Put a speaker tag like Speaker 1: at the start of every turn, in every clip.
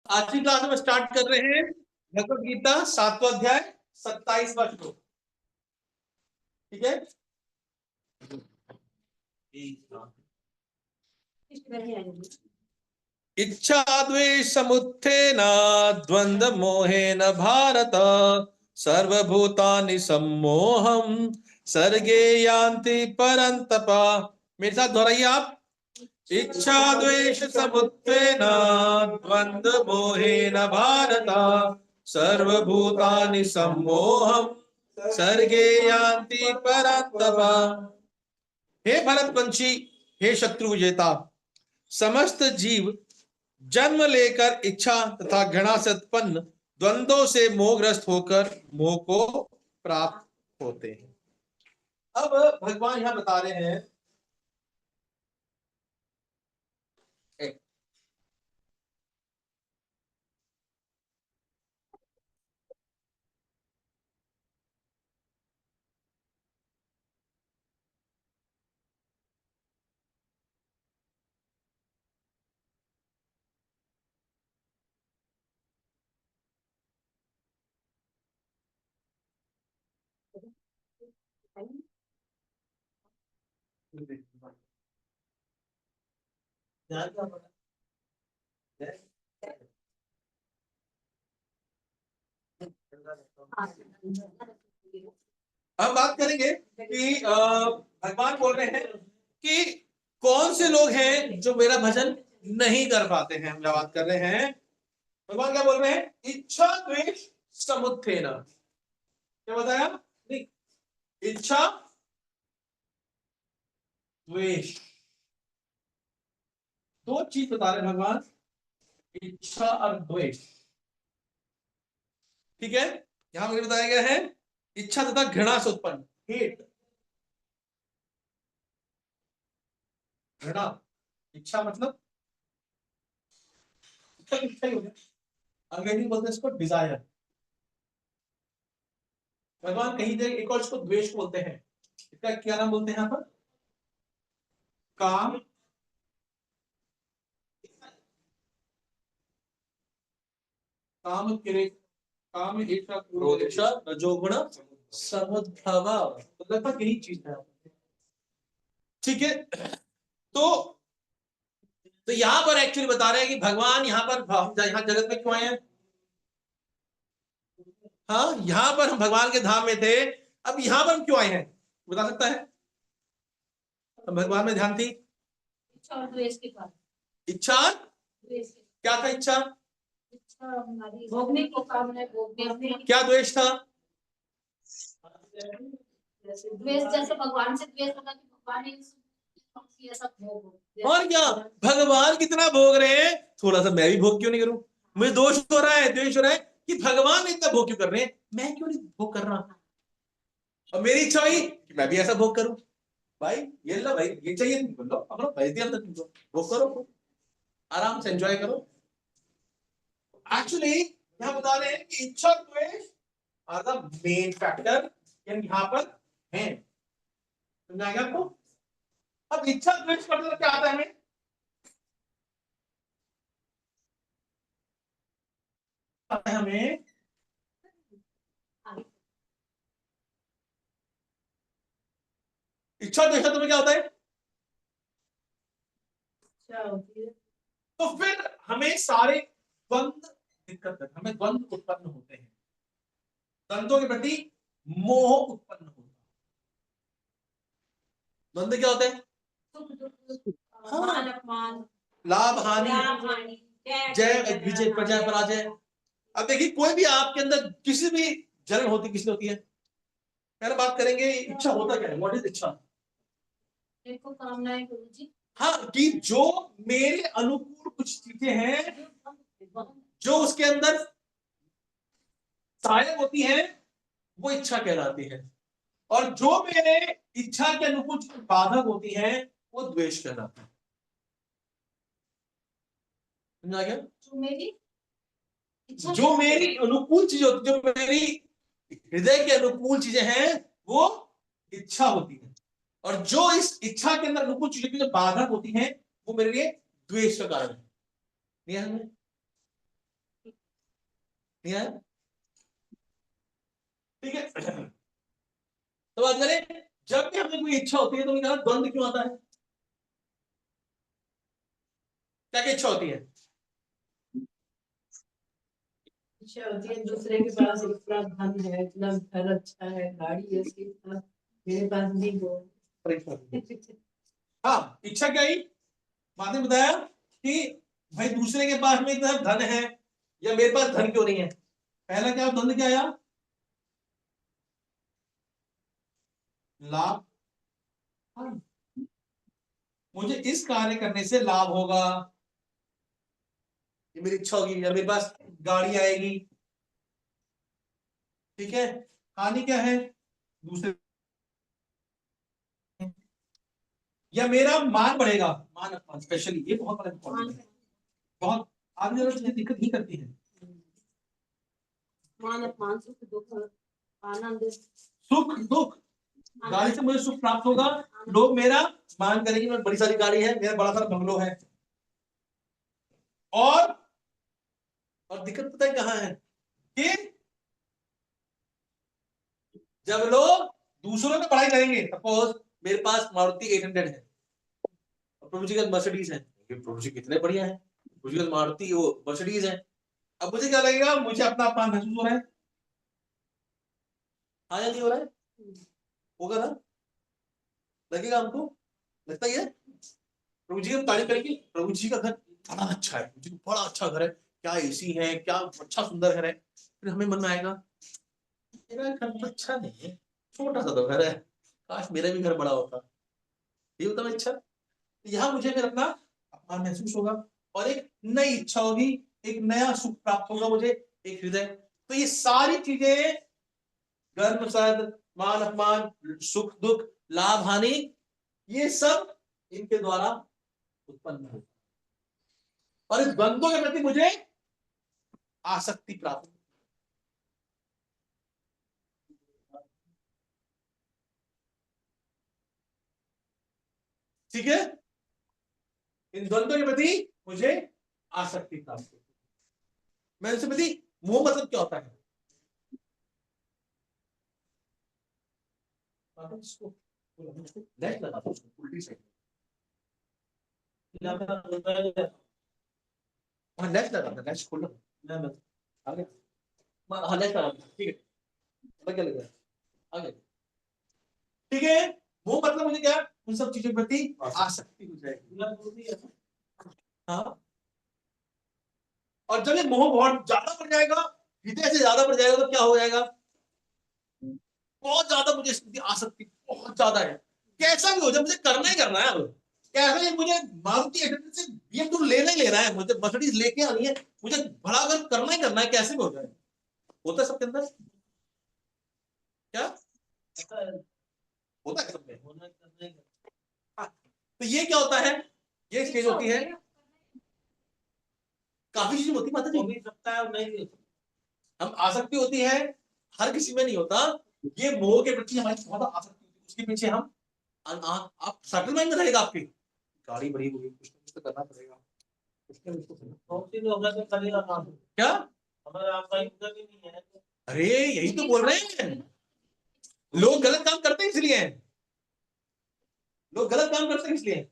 Speaker 1: आज की क्लास में स्टार्ट कर रहे हैं भगवत गीता 7वां अध्याय 27वां श्लोक। ठीक है। इच्छा द्वेष समुत्थेन द्वंद्व मोहेन भारत सर्वभूतानि सम्मोहम सर्गे यान्ति परन्तप। मेरे साथ दोहराइए आप। इच्छा द्वेष समुत्थेन द्वंद्व मोहेन भारत सर्वभूतानि सम्मोहम सर्गे यान्ति परन्तप। हे भरतवंशी, हे शत्रु विजेता, समस्त जीव जन्म लेकर इच्छा तथा घृणा से उत्पन्न द्वंद्वों से मोहग्रस्त होकर मोह को प्राप्त होते हैं। अब भगवान यहां बता रहे हैं हम बात करेंगे कि भगवान बोल रहे हैं कि कौन से लोग हैं जो मेरा भजन नहीं कर पाते हैं। हम बात कर रहे हैं, भगवान क्या बोल रहे हैं? इच्छा द्वेष समुत्थेन। क्या बताया? नहीं, इच्छा द्वेष दो चीज बता रहे हैं भगवान, इच्छा और द्वेष। ठीक है। यहां मुझे बताया गया है इच्छा तथा घृणा से उत्पन्न, हेट, घृणा। इच्छा मतलब इच्छा ही हो गया, अंग्रेजी में बोलते हैं इसको डिजायर। भगवान कहीं देर एक और इसको द्वेष बोलते हैं। इसका क्या नाम बोलते हैं यहां पर? काम, काम काम ईर्ष्या क्रोध रजोगुण समुद्भव, लगभग यही चीज है। ठीक है। तो यहां पर एक्चुअली बता रहे हैं कि भगवान यहां पर यहां जगत में क्यों आए हैं। हाँ, यहां पर हम भगवान के धाम में थे, अब यहां पर हम क्यों आए हैं बता सकता है? भगवान में ध्यान थी इच्छा और द्वेष के कारण। इच्छा, क्या था? इच्छा भोगने को काम है, भोगने। क्या द्वेष था? द्वेष जैसे भगवान से द्वेष होगा कि भगवान ऐसा भोग। और क्या, भगवान कितना भोग रहे हैं, थोड़ा सा मैं भी भोग क्यों नहीं करूं? मुझे दोष हो रहा है, द्वेष हो रहा है कि भगवान इतना भोग क्यों कर रहे हैं, मैं क्यों नहीं भोग कर रहा? और मेरी इच्छा हुई कि मैं भी ऐसा भोग करूं। भाई ये लो, भाई ये चाहिए तुमको, लो अपना भेज दिया अंदर, तुमको भोग करो, आराम से एंजॉय करो। एक्चुअली यहां बता रहे हैं कि इच्छा द्वेष आर द मेन फैक्टर यहां पर है। समझ गया आपको? अब इच्छा द्वेष करने क्या आता है हमें? आता है हमें इच्छा द्वेष तुम्हें क्या होता है? तो फिर हमें सारे द्वंद्व दिक्कत है, हमें द्वंद्व उत्पन्न होते हैं, द्वंद्वों के प्रति मोह उत्पन्न होता है। द्वंद्व क्या होता है? हाँ, लाभ हानि, जय विजय प्रजय पराजय। अब देखिए, कोई भी आपके अंदर किसी भी जलन होती, किसने होती है? पहले बात करेंगे इच्छा होता क्या है, व्हाट इज इच्छा? देखो कामनाएं गुरुजी। हाँ, कि जो मेरे अनुकूल कुछ चीजें हैं जो उसके अंदर सहायक होती हैं, वो इच्छा कहलाती है, और जो मेरे इच्छा के अनुकूल बाधक होती हैं वो द्वेष कहलाता है। समझा गया? जो मेरी अनुकूल चीज होती, जो मेरी हृदय के अनुकूल चीजें हैं वो इच्छा होती है, और जो इस इच्छा के अंदर अनुकूल चीजों की जो बाधक होती हैं वो मेरे लिए द्वेष का कारण है। नहीं आया? ठीक है, तो बात करें जब भी हमें कोई इच्छा होती है तो कहा द्वंद क्यों आता है? क्या क्या इच्छा होती है?
Speaker 2: इच्छा होती है दूसरे के पास इतना धन है, इतना घर अच्छा है, गाड़ी है, उसके पास, मेरे पास नहीं हो।
Speaker 1: हाँ, इच्छा क्या आई? आपने बताया कि भाई दूसरे के पास में इतना धन है या मेरे पास धन क्यों नहीं है। पहला क्या द्वंद क्या आया? लाभ, मुझे इस कार्य करने से लाभ होगा, ये मेरी इच्छा होगी, या मेरे पास गाड़ी आएगी। ठीक है, हानि क्या है? दूसरे, या मेरा मान बढ़ेगा, मान अपमान, स्पेशली ये बहुत बड़ा इंपॉर्टेंट है, बहुत आदमी ये दिक्कत ही करती है।
Speaker 2: मान अपमान, सुख दुख, आनंद,
Speaker 1: सुख दुख, गाड़ी से मुझे सुख प्राप्त होगा, लोग मेरा मान करेंगे, मेरी बड़ी सारी गाड़ी है, मेरा बड़ा सारा बंगलो है। और दिक्कत पता है कहां है? कि जब लोग दूसरों में पढ़ाई करेंगे, सपोज मेरे पास मारुति 800 है, प्रभु जी का मर्सिडीज है, प्रभु जी कितने बढ़िया है, प्रभु जी का मारुति वो मर्सिडीज है, अब मुझे क्या लगेगा? मुझे अपना अपमान महसूस हो रहा है, हाँ या नहीं हो रहा है? होगा ना, लगेगा हमको, लगता ही है। प्रभु जी की तारीफ करेंगे, प्रभु जी का घर बड़ा अच्छा है, प्रभु जी का बड़ा अच्छा घर है, क्या एसी है, क्या अच्छा सुंदर घर है। फिर हमें मन में आएगा मेरा घर तो अच्छा नहीं है, छोटा सा तो घर है, काश मेरा भी घर बड़ा होता, ये होता है इच्छा। यहाँ मुझे फिर अपना अपमान महसूस होगा और एक नई इच्छा होगी, एक नया सुख प्राप्त होगा मुझे, एक हृदय। तो ये सारी चीजें, गर्व सद, मान अपमान, सुख दुख, लाभ हानि, ये सब इनके द्वारा उत्पन्न होता है और इस द्वंद्वों के प्रति मुझे आसक्ति प्राप्त। ठीक है, इन द्वंद्वों के प्रति मुझे आसक्ति प्राप्त होती है। मैं इनसे प्रति मोह मतलब क्या होता है? नेट लगा दो उल्टी साइड, नेट लगा दो, नेट खोलो, आगे, हाँ नेट लगा, ठीक है, क्या लग रहा है आगे। ठीक है, वो मतलब मुझे क्या, उन सब चीजों के प्रति आसक्ति हो जाएगी। हाँ, और जब ये मोह बहुत ज्यादा बढ़ जाएगा, हृदय से ज्यादा बढ़ जाएगा, तो क्या हो जाएगा? बहुत ज्यादा मुझे इसकी आसक्ति बहुत ज्यादा है, कैसा भी हो जाए मुझे करना ही करना है। अब कैसे ही मुझे मारुति 800 से BMW लेना ही लेना है, मुझे मर्सिडीज लेके आनी है, मुझे भला कर करना ही करना है, कैसे भी हो जाए। होता है सबके अंदर क्या? होता है सबके। तो ये क्या होता है? ये चीज होती है, काफी चीज होती है माता जी, हो भी सकता है और नहीं, हम आसक्ति होती है, हर किसी में नहीं होता। ये मोह के प्रति हमारी बहुत आसक्ति होती है, उसके पीछे हम आप सेटल माइंड में रहेगा आपकी, गाड़ी बड़ी होगी, कुछ ना कुछ तो करना पड़ेगा, क्या? अगर आपका इनकम ही नहीं है, अरे यही तो बोल रहे हैं, लोग गलत काम करते हैं इसलिए, लोग गलत काम करते हैं इसलिए,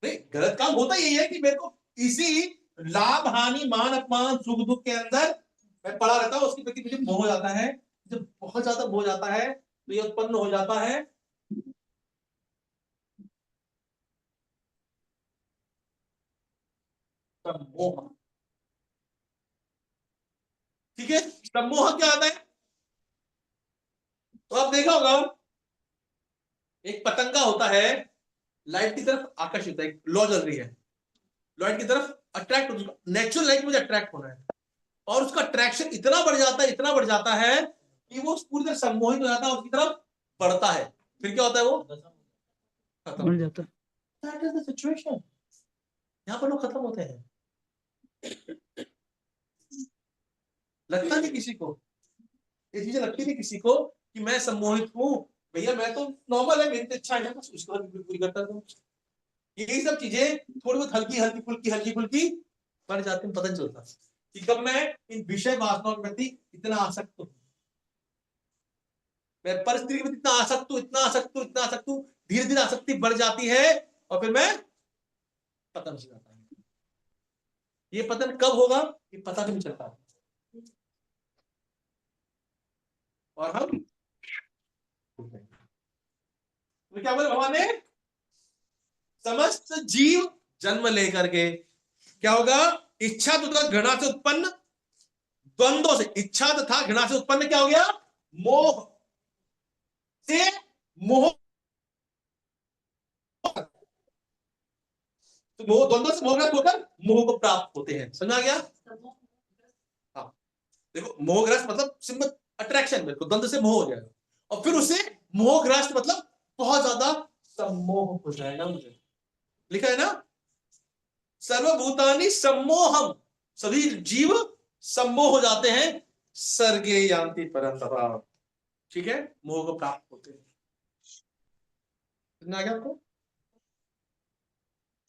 Speaker 1: नहीं गलत काम होता यही है कि मेरे को इसी लाभ हानि मान अपमान सुख दुख के अंदर मैं पड़ा रहता हूं, उसके प्रति मुझे मोह हो जाता है। जब बहुत ज्यादा मोह जाता है तो ये उत्पन्न हो जाता है सम्मोह। ठीक है, सम्मोह क्या आता है? तो आप देखा होगा एक पतंगा होता है, लाइट की तरफ आकर्षित है, लौ जल रही है, लाइट की तरफ अट्रैक्ट, नेचुरल लाइट मुझे अट्रैक्ट होना है, और उसका अट्रैक्शन इतना बढ़ जाता है, इतना बढ़ जाता है कि वो पूरी तरह सम्मोहित हो जाता है, उसकी तरफ बढ़ता है, फिर क्या होता है? वो खत्म हो जाता है। दैट इज द सिचुएशन, यहाँ पर लोग खत्म होते हैं। लगता नहीं किसी को, ये चीजें लगती नहीं किसी को कि मैं सम्मोहित हूं, भैया मैं तो नॉर्मल है, मेरी तो इच्छा है बस उसको पूरी करता हूँ। यही सब चीजें थोड़ी बहुत हल्की हल्की फुल्की बढ़ जाते हैं, पता नहीं चलता कि कब मैं इन विषय वासनाओं के प्रति इतना आसक्त हूं, मैं परिस्थिति के प्रति इतना आसक्त हूं, इतना आसक्त हूं, इतना आसक्त हूं, धीरे धीरे आसक्ति बढ़ जाती है और फिर मैं पतन हो जाता है। ये पतन कब होगा ये पता भी नहीं चलता, और हम तो क्या बोले भगवान ने, समस्त जीव जन्म लेकर के क्या होगा, इच्छा तथा घृणा से उत्पन्न द्वंद्वों से, इच्छा तथा घृणा से उत्पन्न क्या हो गया, मोह से, मोह, तो मोह द्वंद्व से मोहग्रस्त होकर मोह को प्राप्त होते हैं। समझ आ गया? हाँ, देखो मोहग्रस्त मतलब सिंपल अट्रैक्शन, बिल्कुल द्वंद्व से मोह हो जाएगा, और फिर उसे मोहग्रस्त मतलब बहुत ज्यादा सम्मोह हो जाएगा। मुझे लिखा है ना, सर्वभूतानि सम्मोहम, सभी जीव सम्मोह हो जाते हैं, सर्गे यान्ति परन्तपा, ठीक है, मोह को प्राप्त होते हैं। समझ आ गया आपको?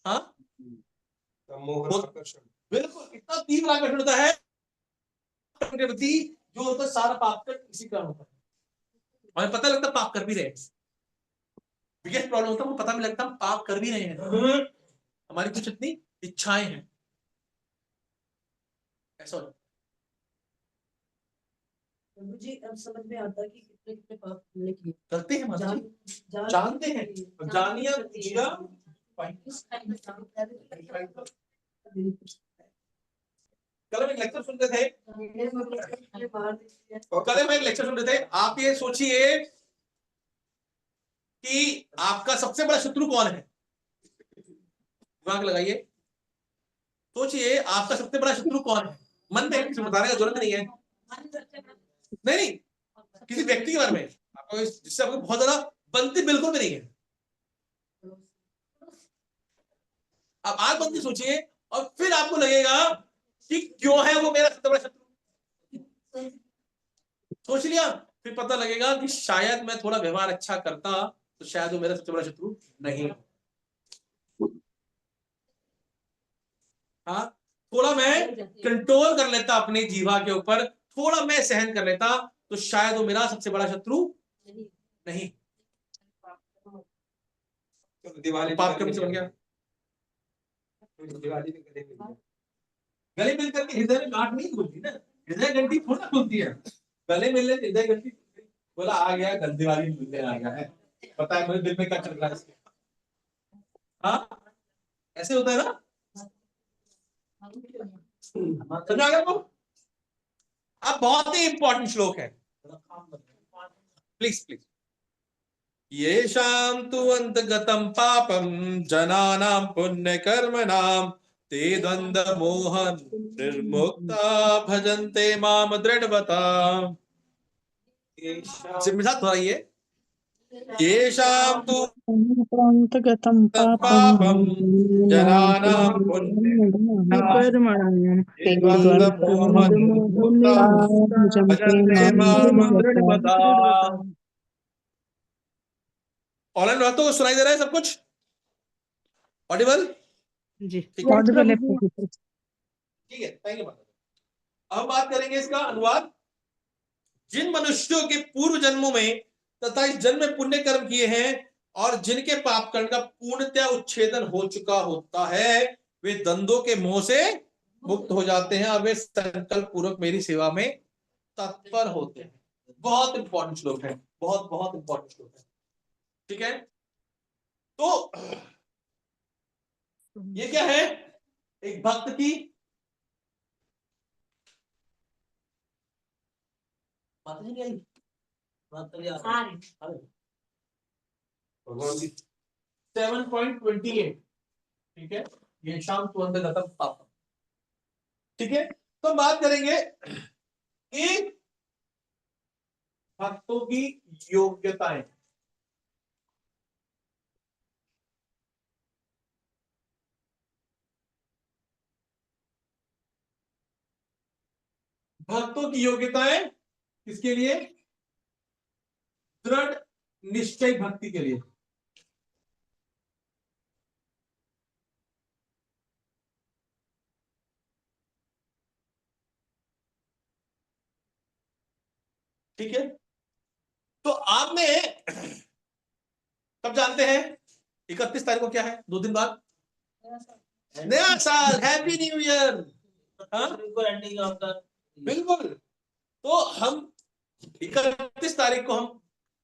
Speaker 1: हाँ, बिल्कुल, इतना तीव्र आकर्षण होता है के प्रति, जो होता है सारा पाप का इसी कारण होता है, हमें पता लगता पाप कर भी रहे हैं। बिगेस्ट प्रॉब्लम होता है पता भी लगता हम पाप कर भी रहे हैं, हमारी कुछ इतनी इच्छाएं हैं, ऐसा होता है।
Speaker 2: मुझे अब समझ में आता है कि कितने कितने पाप हमने किए,
Speaker 1: करते हैं, जानते हैं, जानिया बुझिया कल हम एक लेक्चर सुनते थे, और कल हम एक लेक्चर सुनते थे, आप ये सोचिए कि आपका सबसे बड़ा शत्रु कौन है, दिमाग लगाइए, सोचिए आपका सबसे बड़ा शत्रु कौन है, मन में किसी बताने का जरूरत नहीं है, नहीं नहीं, किसी व्यक्ति के बारे में आपको, जिससे आपको बहुत ज्यादा बनती बिल्कुल भी नहीं है। आप आग बंद के सोचिए और फिर आपको लगेगा कि क्यों है वो मेरा सबसे बड़ा शत्रु, सोच लिया, फिर पता लगेगा कि शायद मैं थोड़ा व्यवहार अच्छा करता तो शायद वो मेरा सबसे बड़ा शत्रु नहीं। हाँ, थोड़ा मैं कंट्रोल कर लेता अपनी जीवा के ऊपर, थोड़ा मैं सहन कर लेता तो शायद वो मेरा सबसे बड़ा शत्रु नहीं। दिवाली पाप कब से बन गया, दिवाली में गले मिल करके हृदय में गांठ नहीं खुलती ना, हृदय घंटी थोड़ा खुलती है, गले मिलने से हृदय घंटी, बोला आ गया गंदी वाली मिलने आ गया है, पता है मुझे दिल में क्या चल रहा है इसके, हाँ ऐसे होता है ना, समझ आ गया आपको? अब बहुत ही इंपॉर्टेंट श्लोक है, प्लीज प्लीज, येषां तु अंतगतं पापं जनानां पुण्यकर्मणां ते द्वन्द्व मोहन निर्मुक्ता भजन्ते माम दृढ़वता। सिमझा थोड़ा येषां तु
Speaker 3: प्रान्तगतं पापं
Speaker 1: पापं जनानां
Speaker 3: कर्मणां
Speaker 1: ते
Speaker 3: ते
Speaker 1: द्वन्द्व मोहन निर्मुक्ता
Speaker 3: भजन्ते
Speaker 1: भजन्ते माम
Speaker 3: मां
Speaker 1: दृढ़वता।
Speaker 3: दृढव्रता।
Speaker 1: ऑनलाइन बातों को सुनाई दे रहा है सब कुछ, ऑडिबल?
Speaker 3: जी,
Speaker 1: ठीक है,
Speaker 3: ऑडिबल है प्रभु।
Speaker 1: ठीक है, थैंक यू। अब बात करेंगे इसका अनुवाद। जिन मनुष्यों के पूर्व जन्मों में तथा इस जन्म में पुण्य कर्म किए हैं और जिनके पाप कर्म का पूर्णतया उच्छेदन हो चुका होता है, वे द्वंद्वों के मोह से मुक्त हो जाते हैं और वे संकल्प पूर्वक मेरी सेवा में तत्पर होते हैं। बहुत इंपॉर्टेंट श्लोक है, बहुत बहुत इंपॉर्टेंट श्लोक है, ठीक है। तो ये क्या है, एक भक्त की बात नहीं आई, बात करिए आप। 7.28, ठीक है, ये शाम तुरंत खत्म पापा, ठीक है। तो हम बात करेंगे कि भक्तों की योग्यताएं, भक्तों की योग्यताएं किसके लिए, दृढ़ निश्चय भक्ति के लिए। ठीक है, तो आपने कब जानते हैं 31 तारीख को क्या है, 2 दिन बाद नया साल, हैप्पी न्यू ईयर। बिल्कुल, तो हम 31 तारीख को हम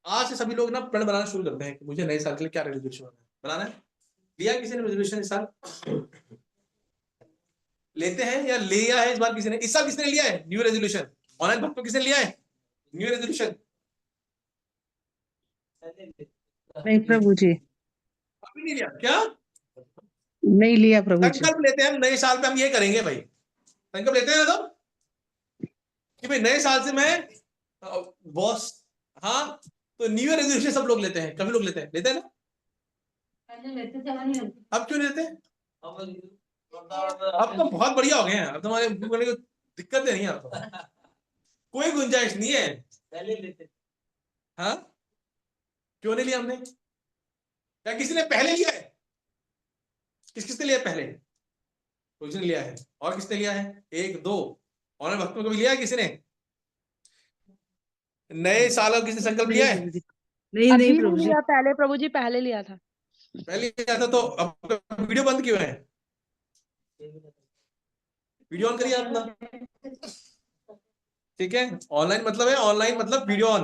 Speaker 1: आज से सभी लोग ना प्लान बनाना शुरू करते हैं कि मुझे नए साल के लिए क्या रेजोल्यूशन बनाना है। लिया किसी ने रेजोल्यूशन इस साल? लेते हैं या लिया है इस बार किसी ने? इस साल किसने लिया है न्यू रेजोल्यूशन? ऑनलाइन भक्तों किसने लिया है न्यू रेजोल्यूशन?
Speaker 3: नहीं प्रभु जी,
Speaker 1: अभी नहीं लिया क्या?
Speaker 3: नहीं लिया प्रभु जी।
Speaker 1: संकल्प लेते हैं हम नए साल पे हम ये करेंगे भाई, संकल्प लेते हैं ना तो कि भाई नए साल से मैं बॉस, हाँ तो न्यू ईयर रेजोल्यूशन सब लोग लेते हैं, कभी लोग लेते हैं ना?
Speaker 2: पहले लेते थे, नहीं लेते।
Speaker 1: अब क्यों नहीं लेते? अब तो बहुत बढ़िया हो गए हैं, अब तुम्हारे करने को दिक्कत नहीं है, अब तो कोई गुंजाइश नहीं है।
Speaker 2: पहले लेते।
Speaker 1: हाँ क्यों नहीं लिया हमने? क्या किसी ने पहले लिया है? किसने लिया पहले? किसने लिया है? और किसने लिया है? 1 2 ऑनलाइन भक्तों को भी लिया है किसी ने? नए साल का किसने संकल्प लिया है?
Speaker 3: नहीं
Speaker 4: अभी
Speaker 3: प्रभु
Speaker 4: नहीं
Speaker 3: जी।
Speaker 4: लिया, पहले प्रभु जी पहले लिया था।
Speaker 1: पहले लिया था, तो अब वीडियो बंद क्यों है? वीडियो ऑन करिए अपना, ठीक है। ऑनलाइन मतलब है, ऑनलाइन मतलब वीडियो ऑन।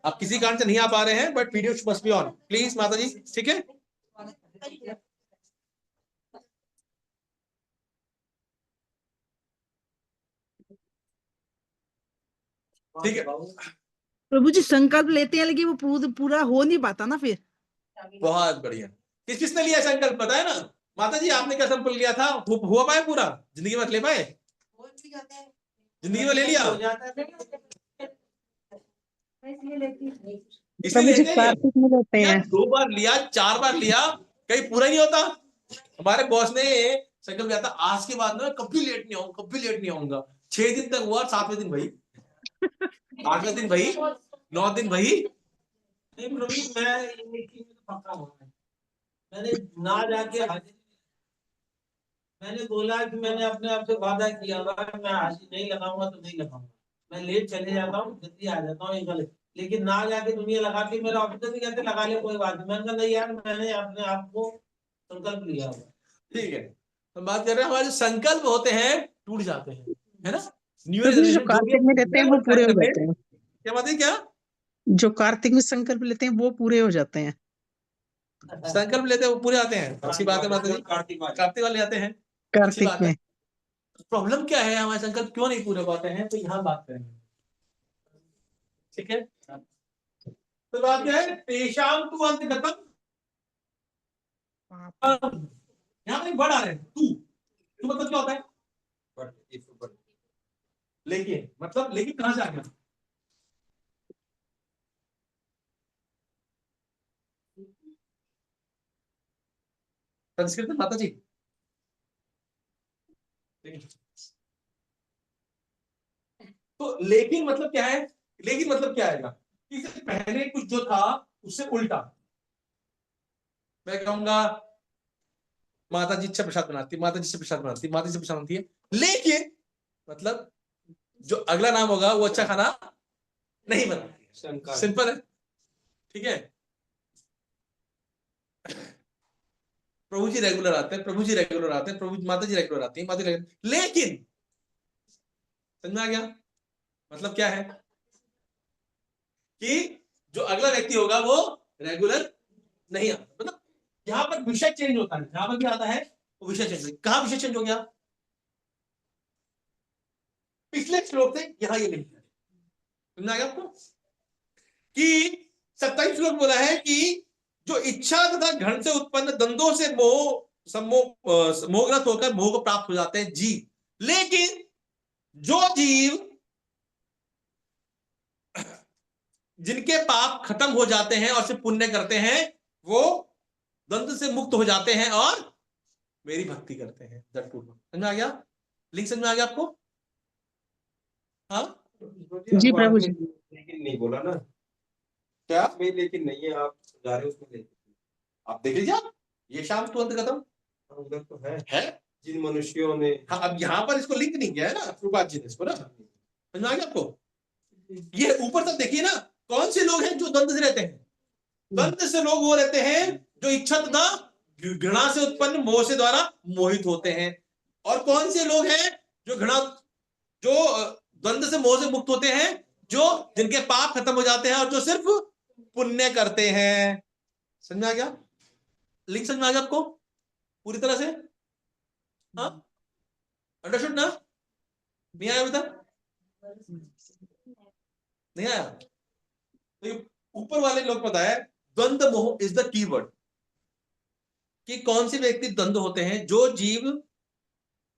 Speaker 1: आप किसी कारण से नहीं आ पा रहे हैं but video must be on please माता जी, ठीक है। ठीक है,
Speaker 4: प्रभु जी संकल्प लेते हैं लेकिन वो पूरा हो नहीं पाता ना फिर।
Speaker 1: बहुत बढ़िया। किसने लिया संकल्प बताए ना? माता जी आपने क्या संकल्प लिया था, हुआ पाए पूरा जिंदगी में ले पाए? जिंदगी में ले लिया?
Speaker 3: प्रभु जी
Speaker 1: इसलिए
Speaker 3: कार्तिक में लेते हैं।
Speaker 1: 2 बार लिया, 4 बार लिया, कहीं पूरा नहीं होता। हमारे बॉस ने संकल्प लिया था आज के बाद में कभी लेट नहीं आऊंगा, कभी लेट नहीं आऊंगा। 6 दिन तक हुआ, 7वें दिन भाई, 8वें दिन भाई, 9 दिन भाई।
Speaker 2: नहीं प्रवीण, मैं ये पक्का हूँ। मैंने ना जाके हाजिरी, मैंने बोला कि मैंने अपने आप से वादा किया हुआ मैं हाजिरी नहीं लगाऊंगा तो नहीं लगाऊंगा। मैं लेट चले जाता हूँ, जल्दी आ जाता हूँ, ये गलत। लेकिन ना जाके दुनिया लगा के, मेरा ऑफिसर भी कहते लगा ले कोई बात नहीं। मैंने कहा नहीं यार, मैंने अपने आप को संकल्प लिया हुआ।
Speaker 1: ठीक है, हम बात कर रहे हैं हमारे जो संकल्प होते हैं टूट जाते हैं, है ना? न्यू ईयर
Speaker 3: प्रभु जी जो
Speaker 1: रेजोल्यूशन
Speaker 3: कार्तिक में लेते हैं वो पूरे हो जाते हैं।
Speaker 1: क्या बात है? क्या
Speaker 3: जो कार्तिक में संकल्प लेते हैं वो पूरे हो जाते हैं।
Speaker 1: संकल्प लेते हैं वो पूरे आते हैं? अच्छी बात है माता जी, कार्तिक वाले आते हैं, अच्छी
Speaker 3: कार्तिक
Speaker 1: बात है।
Speaker 3: में
Speaker 1: प्रॉब्लम क्या है, हमारे संकल्प क्यों नहीं पूरे पाते हैं, तो यहाँ बात करेंगे, ठीक है। तो बात क्या है, तेषाम तु अंतगतम, यहाँ पे वर्ड आ रहे हैं तू मतलब क्या होता है? लेकिन मतलब, लेकिन कहां से आ गया? संस्कृत में माता जी, तो लेकिन मतलब क्या है? लेकिन मतलब क्या आएगा? इससे पहले कुछ जो था उससे उल्टा। मैं कहूंगा माता जी अच्छा प्रसाद बनाती, माता जी से प्रसाद बनाती, माता जी से प्रसाद बनती है, लेकिन मतलब जो अगला नाम होगा वो अच्छा खाना नहीं बनाती। सिंपल है, ठीक है। प्रभु जी रेगुलर आते हैं, प्रभु जी रेगुलर आते हैं, प्रभु माता जी रेगुलर आती है, माता जी रेगुलर, लेकिन समझ में आ गया मतलब क्या है कि जो अगला व्यक्ति होगा वो रेगुलर नहीं आता। मतलब यहां पर विषय चेंज होता है, यहां पर क्या आता है वो विषय चेंज। कहां विषय चेंज हो गया? पिछले श्लोक से यहां ये लिंक है, समझ में आ गया आपको कि 27 श्लोक बोला है कि जो इच्छा तथा घृण से उत्पन्न द्वंद्वों से मोहग्रस्त होकर मोह को प्राप्त हो जाते हैं जीव, लेकिन जो जीव जिनके पाप खत्म हो जाते हैं और सिर्फ पुण्य करते हैं वो द्वंद्व से मुक्त हो जाते हैं और मेरी भक्ति करते हैं। समझ में आ गया? लिंक समझ में आ गया आपको? हाँ
Speaker 3: जी प्रभु जी।
Speaker 5: लेकिन नहीं बोला ना
Speaker 1: क्या?
Speaker 5: में, लेकिन नहीं है, आप जा रहे हो उसमें लेकिन।
Speaker 1: आप देख लीजिए, आप ये शाम तुरंत खत्म
Speaker 5: उधर तो
Speaker 1: है।
Speaker 5: जिन मनुष्यों ने,
Speaker 1: हाँ अब यहाँ पर इसको लिंक नहीं किया है ना प्रभुपाद जी ने इसको ना, समझ में आ गया आपको? ये ऊपर तक देखिए ना, कौन से लोग हैं जो द्वंद्व से रहते हैं? द्वंद्व से लोग वो रहते हैं जो इच्छा तथा घृणा से उत्पन्न मोह से द्वारा मोहित होते हैं। और कौन से लोग हैं जो द्वंद्व से मोह से मुक्त होते हैं? जो जिनके पाप खत्म हो जाते हैं और जो सिर्फ पुण्य करते हैं। समझ में आ गया? लिंक समझ में आ गया आपको पूरी तरह से? हाँ, अंडरस्टूड ना? नहीं आया अभी तक? नहीं आया? तो ये ऊपर वाले लोग पता है, द्वंद्व मोह इज द कीवर्ड, कि कौन से व्यक्ति द्वंद्व होते हैं? जो जीव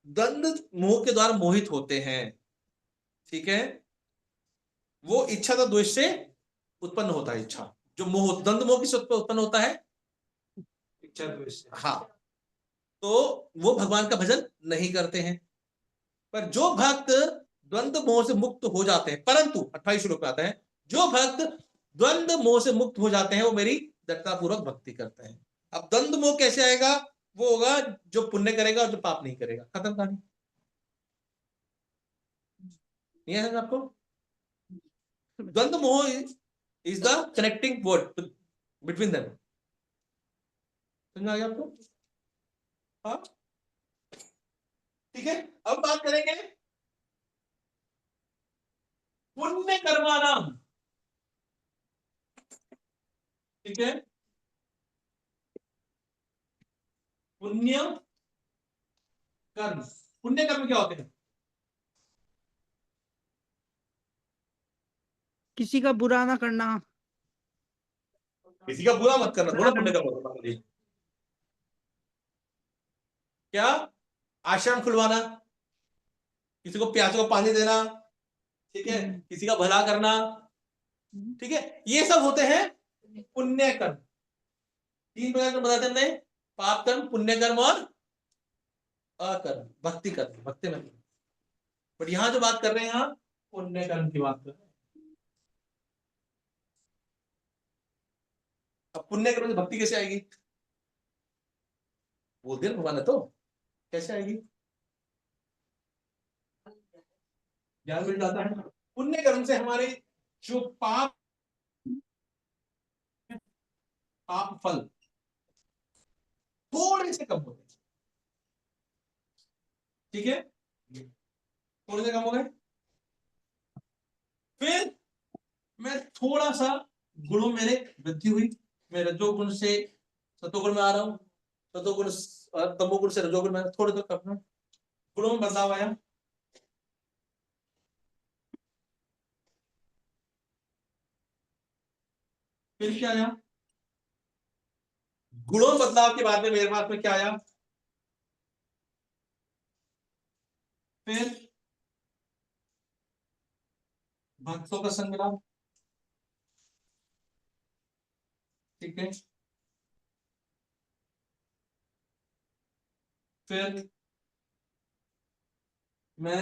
Speaker 1: द्वंद्व मोह के द्वारा मोहित होते हैं, ठीक है, वो इच्छा तथा द्वेष से उत्पन्न होता है। इच्छा जो मोह, द्वंद्व मोह किससे उत्पन्न होता है?
Speaker 5: इच्छा द्वेष से।
Speaker 1: हाँ, तो वो भगवान का भजन नहीं करते हैं। पर जो भक्त द्वंद्व मोह से मुक्त हो जाते हैं, परंतु 28 श्लोक में आता है, जो भक्त द्वंद्व मोह से मुक्त हो जाते हैं वो मेरी दृढ़तापूर्वक भक्ति करते हैं। अब द्वंद्व मोह कैसे आएगा? वो होगा जो पुण्य करेगा और जो पाप नहीं करेगा। खत्म कहानी। नहीं है आपको? द्वंद्व मोह is the connecting word between them. समझ आ गया आपको? हाँ, ठीक है। अब बात करेंगे पुण्य कर्माणाम। ठीक है, पुण्य कर्म। पुण्य कर्म क्या होते हैं?
Speaker 4: किसी का बुरा ना करना,
Speaker 1: किसी का बुरा मत करना, थोड़ा पुण्य कर्म होता है। क्या? आश्रम खुलवाना, किसी को प्यासों को पानी देना, ठीक है, किसी का भला करना, ठीक है, ये सब होते हैं पुण्य कर्म। 3 प्रकार के बताते हमने, पाप कर्म, पुण्य कर्म और अकर्म, भक्ति कर्म, भक्ति में। बट यहां जो बात कर रहे हैं, यहां पुण्य कर्म की बात कर रहे हैं। अब पुण्य कर्म से भक्ति कैसे आएगी? बोल दिया भगवान ने तो, कैसे आएगी? ज्ञान मिल जाता है। पुण्य कर्म से हमारे जो पाप फल थोड़े से कम होते हैं। ठीक है, थोड़े से कम हो गए। फिर मैं थोड़ा सा गुणों मेरे वृद्धि हुई, मैं रजोगुण से सतोगुण में आ रहा हूं, सतोगुण तमोगुण से रजोगुण में, थोड़े तो करना गुणों में बदलाव आया। फिर क्या आया? गुणों में बदलाव के बाद में मेरे पास में क्या आया? फिर भक्तों का संग मिला। ठीक है, फिर मैं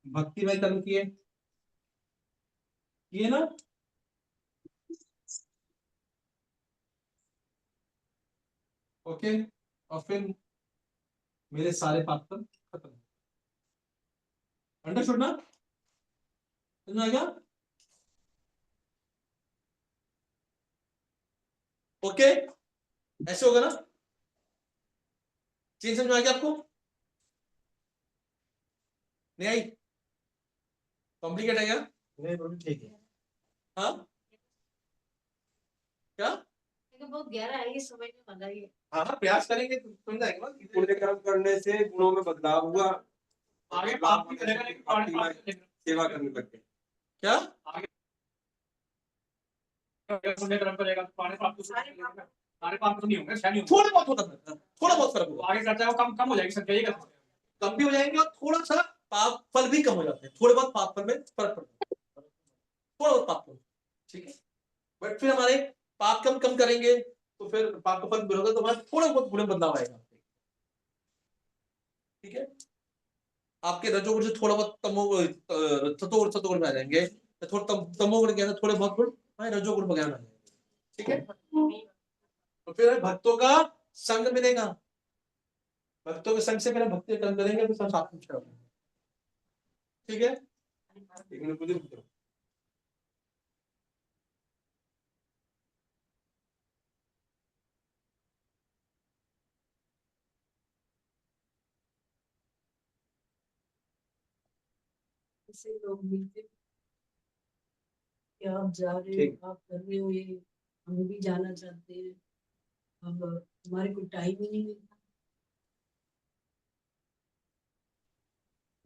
Speaker 1: भक्तिमय कर्म किए ना, ओके, और फिर मेरे सारे पाप कर्म खत्म। अंडरस्टूड ना? समझ में आ गया? ओके, ऐसे होगा ना? चीज समझ में आ गया आपको? नहीं आई? कॉम्प्लिकेट है क्या?
Speaker 5: नहीं प्रभु ठीक है।
Speaker 1: हाँ, क्या?
Speaker 6: बहुत गहरा है, ये समझ में मजा ही है।
Speaker 1: हाँ हाँ, प्रयास करेंगे तो समझ आएगा।
Speaker 5: पुण्य कर्म करने से गुणों में बदलाव हुआ,
Speaker 1: आगे पाप की करेगा, लेकिन
Speaker 5: भक्ति में सेवा करने लग गए।
Speaker 1: क्या?
Speaker 7: पुण्य कर्म करेगा तो सारे पाप तो नहीं होंगे, शायद नहीं होंगे।
Speaker 1: थोड़ा बहुत होता है, थोड़ा बहुत फर्क होगा।
Speaker 7: आगे करता है वो कम कम हो जाएगी संख्या, ये
Speaker 1: कम भी हो जाएंगे और थोड़ा सा पाप फल भी कम हो जाते हैं। थोड़े बहुत पाप फल में फर्क पड़ता है, थोड़ा बहुत पाप फल। ठीक है, बट फिर हमारे पाप कम कम करेंगे तो फिर पाप का फल होगा, तो हमारे थोड़ा बहुत गुण बदलाव आएगा। ठीक है, आपके रजोगुण से थोड़ा बहुत सतोगुण में आ जाएंगे, थोड़ा तमोगुण के अंदर थोड़े बहुत गुण रजोगुण वगैरह में आ जाएंगे। ठीक है, तो फिर भक्तों का संग मिलेगा, भक्तों के संग से फिर भक्ति कर्म करेंगे तो सब साथ में। ठीक है,
Speaker 5: एक मिनट मुझे रुक जाओ।
Speaker 6: से लोग मिलते कि आप जा रहे
Speaker 1: ठीक।
Speaker 6: हो, आप कर रहे हो, ये हम भी जाना चाहते हैं, अब हमारे को टाइम ही नहीं मिलता।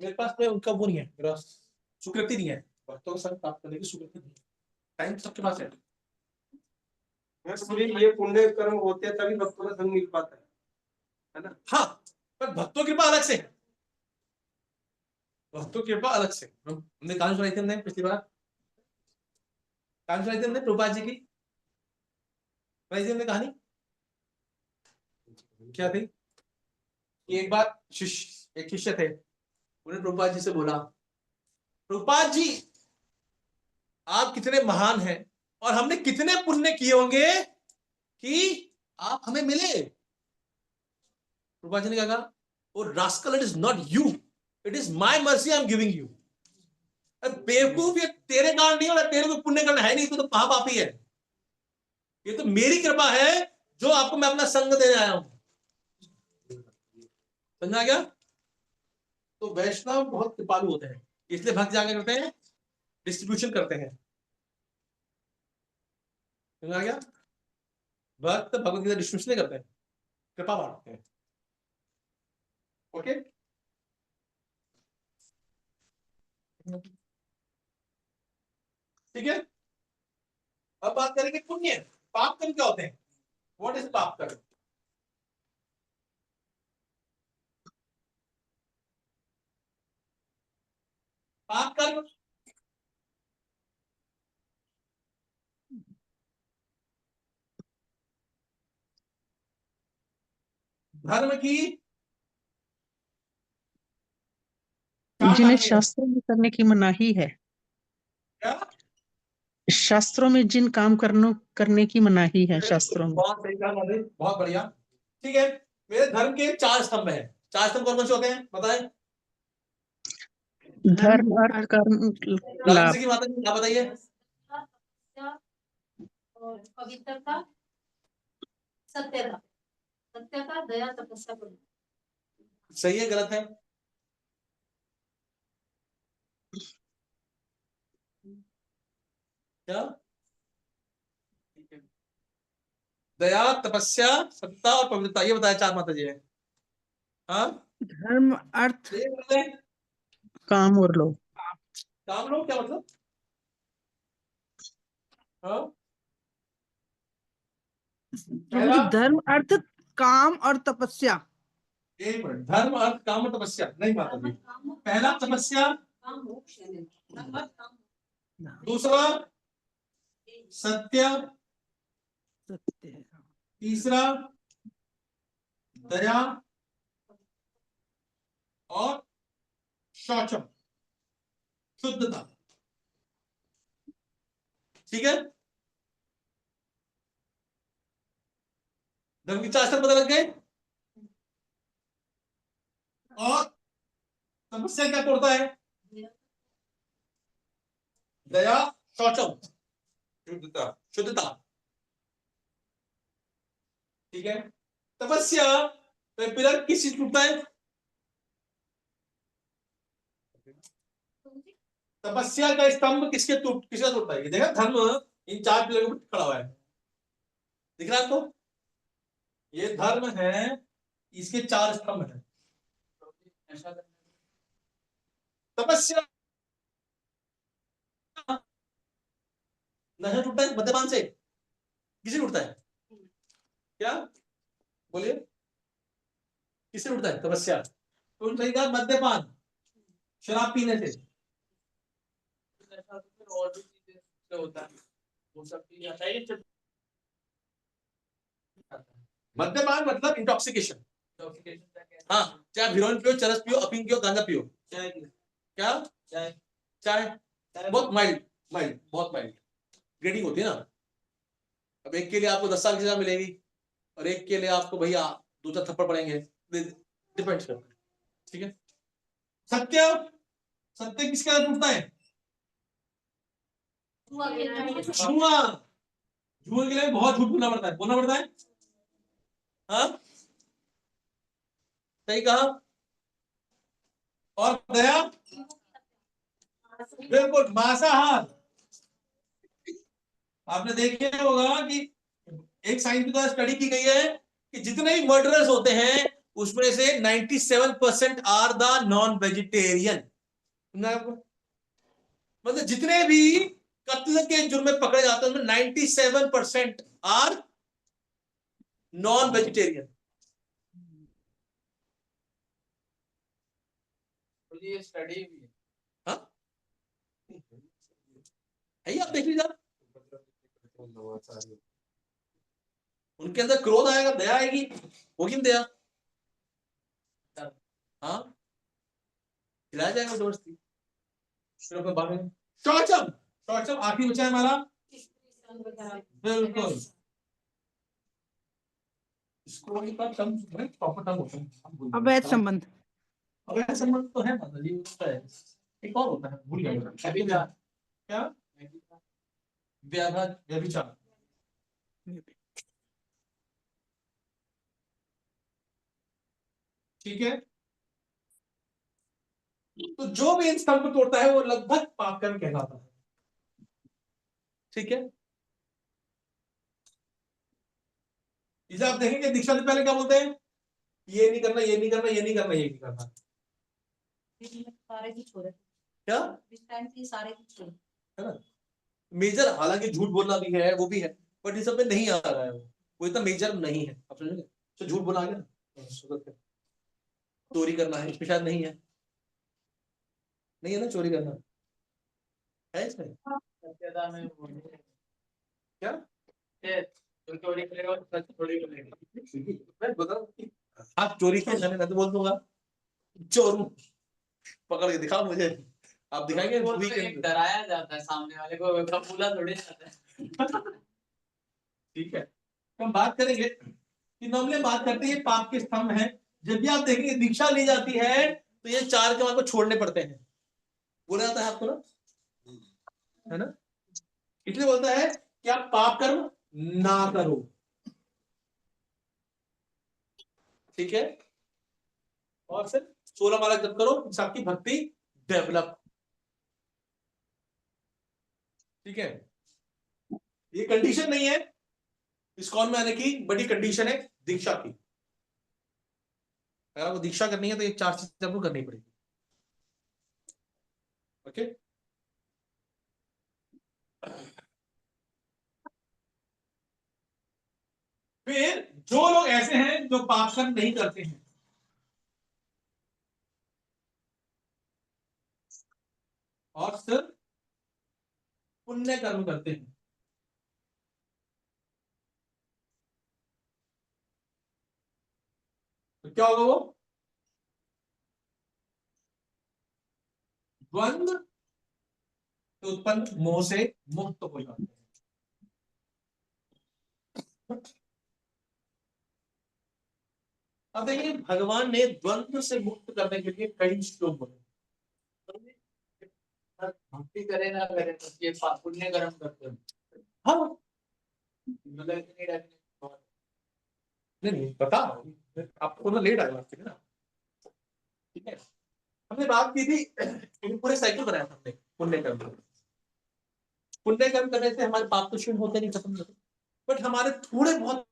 Speaker 1: मेरे पास में उनका वो नहीं है, मेरा स्वीकृति नहीं है, भक्तों का संग प्राप्त करने की स्वीकृति नहीं है। टाइम सबके पास है।
Speaker 5: ये पुण्य कर्म होते हैं तभी भक्तों का संग मिल पाता है ना।
Speaker 1: हाँ, पर भक्तों की कृपा अलग से है। भक्तों की कृपा अलग से। हमने कहानी सुनाई थी हमने पिछली बार, कहानी सुनाई थी हमने प्रभुपाद जी की, सुनाई थी हमने कहानी। क्या थी? एक बार एक शिष्य थे, उन्होंने प्रभुपाद जी से बोला, प्रभुपाद जी आप कितने महान हैं और हमने कितने पुण्य किए होंगे कि आप हमें मिले। प्रभुपाद जी ने क्या कहा, oh rascal, it is not you, it is my mercy I am giving you. बेवकूफ, ये तेरे कारण नहीं हो रहा, तेरे को पुण्य करना है नहीं, तो महापापी है। ये तो मेरी कृपा है जो आपको मैं अपना संग देने आया हूं। समझा गया? तो वैष्णव बहुत कृपालु होते हैं, इसलिए भक्त जाके करते हैं, डिस्ट्रीब्यूशन करते हैं। समझा गया? भक्त भगवत गीता डिस्ट्रीब्यूशन नहीं करते हैं, कृपा बांटते हैं। ओके, ठीक है। अब बात करेंगे पुण्य। पाप कर्म क्या होते हैं? व्हाट इज पाप कर्म? पाप कर्म धर्म की
Speaker 3: जिन्हें शास्त्रों में करने की मनाही है,
Speaker 1: क्या?
Speaker 3: शास्त्रों में जिन काम करने की मनाही है शास्त्रों में।
Speaker 1: बहुत सही कहा माधुरी, बहुत बढ़िया। ठीक है, मेरे धर्म के 4 स्तंभ हैं। 4 स्तंभ कौन कौन से होते हैं बताएं?
Speaker 3: धर्म, अर्थ, कर्म,
Speaker 1: राजन
Speaker 3: लाभ।
Speaker 1: सिंह की माता जी, आप बताइए।
Speaker 6: और पवित्रता, सत्यता, सत्यता, दया, तपस्या, करुणा।
Speaker 1: सही है, गलत है? क्या? दया, तपस्या, सत्ता और पवित्रता, ये बताया 4 माता जी है। हाँ,
Speaker 4: धर्म, अर्थ,
Speaker 1: ये बताएं।
Speaker 3: काम और लोभ।
Speaker 1: काम लोग क्या मतलब? हाँ,
Speaker 4: प्रभु जी, धर्म, अर्थ, काम और तपस्या।
Speaker 1: एक मिनट, धर्म अर्थ काम और तपस्या नहीं माता जी। पहला तपस्या,
Speaker 6: काम मोक्ष है, धर्म, अर्थ, काम।
Speaker 1: दूसरा सत्य,
Speaker 4: सत्य है।
Speaker 1: तीसरा दया और शौचम, शुद्धता। ठीक है, धर्म की 4 स्तंभ पता लग गए। और तपस्या क्या करता है? दया, शौचम, शुद्धता, शुद्धता। ठीक है, तपस्या तो पिलर किस चीज टूटता है? तपस्या का स्तंभ किसका टूटता है? ये देखा, धर्म इन 4 पिलर के ऊपर खड़ा हुआ है, दिख रहा है आपको? ये धर्म है, इसके 4 स्तंभ हैं। तपस्या नहीं टूटता है, मद्यपान से किसे टूटता है? क्या बोलिए, किसे टूटता है तपस्या? तो सही कहा, मद्यपान, शराब पीने से। और भी चीजें होता है, वो सब चीजें। मद्यपान मतलब इंटॉक्सिकेशन। हाँ, चाहे हीरोइन पियो, चरस पियो, अफीम पियो, गांजा पियो। क्या? चाय बहुत माइल्ड, बहुत माइल्ड ग्रेडिंग होती है ना। अब एक के लिए आपको 10 साल की सजा मिलेगी और एक के लिए आपको भैया 2-4 थप्पड़ पड़ेंगे, डिपेंड करता है। ठीक है, सत्य, सत्य किसके साथ टूटता है? झूठा, झूठ के लिए बहुत झूठ बोलना पड़ता है। हाँ, सही कहा। और दया, बिल्कुल मांसाहार। आपने देखे होगा कि एक साइंस के द्वारा स्टडी की गई है कि जितने भी मर्डरर्स होते हैं उसमें से 97% आर द नॉन वेजिटेरियन। मतलब जितने भी कत्ल के जुर्म में पकड़े जाते हैं उनमें 97% आर नॉन वेजिटेरियन।
Speaker 2: ये स्टडी भी है।
Speaker 1: हाँ है, आप देख लीजिए आप। उनके अंदर क्रोध आएगा, दया आएगी, होगी ना दया? हाँ, खिलाया जाएगा जबरदस्ती। फिर अपने बारे में शौचम, शौचम आखिरी बचा है हमारा। बिल्कुल, इसको एक बार टर्म प्रॉपर टर्म होता है
Speaker 4: अवैध संबंध।
Speaker 1: अवैध संबंध तो है माता जी, उसका है। एक और होता है, भूल गया क्या? व्याभार, व्यभिचार। ठीक है, तो जो भी इन स्तंभ को तोड़ता है वो लगभग पाप कर्म कहलाता है। ठीक है, इसे आप देखेंगे दीक्षा से पहले क्या बोलते हैं? ये नहीं करना, ये नहीं करना, ये नहीं करना, ये नहीं करना।
Speaker 6: सारे की छोड़े
Speaker 1: क्या
Speaker 6: इस टाइम की सारे की छोड़े
Speaker 1: है ना? मेजर, हालांकि झूठ बोलना भी है, वो भी है, बट इस सब में नहीं आ रहा है वो इतना मेजर नहीं है। आप समझे? तो झूठ बोला गया ना, चोरी करना है इसमें शायद नहीं है, नहीं है ना चोरी करना है इसमें?
Speaker 2: सत्यता में वो
Speaker 1: क्या
Speaker 2: जो चोरी करेगा वो सच थोड़ी बोलेगा।
Speaker 1: मैं बताऊं, आप चोरी की मैंने तो बोल दूंगा चोरू पकड़ के दिखाओ मुझे, आप दिखाएंगे?
Speaker 2: वो तो एक डराया जाता है सामने वाले को, कबूला थोड़ी जाता है।
Speaker 1: ठीक है, तो हम बात करेंगे कि नॉर्मली बात करते हैं पाप के स्तंभ हैं। जब भी आप देखेंगे दीक्षा ली जाती है तो ये 4 के आपको छोड़ने पड़ते हैं, बोला जाता है आपको ना, है ना? इसलिए बोलता है कि आप पाप कर्म ना करो। ठीक है, और फिर 16 माला जब करो जिससे आपकी भक्ति डेवलप। ठीक है, ये कंडीशन नहीं है इस्कॉन में आने की, बड़ी कंडीशन है दीक्षा की। अगर आपको दीक्षा करनी है तो ये 4 चीजें आपको करनी पड़ेगी। ओके, फिर जो लोग ऐसे हैं जो पाप कर्म नहीं करते हैं और सिर्फ पुण्य कर्म करते हैं, तो क्या होगा? वो द्वंद्व से उत्पन्न मोह से मुक्त हो जाते हैं। अब देखिए भगवान ने द्वंद्व से मुक्त करने के लिए कई श्लोक बोले।
Speaker 2: भक्ति करे ना करे तो ये पुण्य कर्म करते हैं।
Speaker 1: हाँ,
Speaker 2: मतलब इतनी डरने
Speaker 1: नहीं बता, आपको ना लेट आएगा ना। ठीक है, हमने बात की थी, पूरे साइकिल बनाया था हमने पुण्य कर्म। पुण्य कर्म करने से हमारे पाप तो क्षीण होते नहीं, खत्म होते, बट हमारे थोड़े बहुत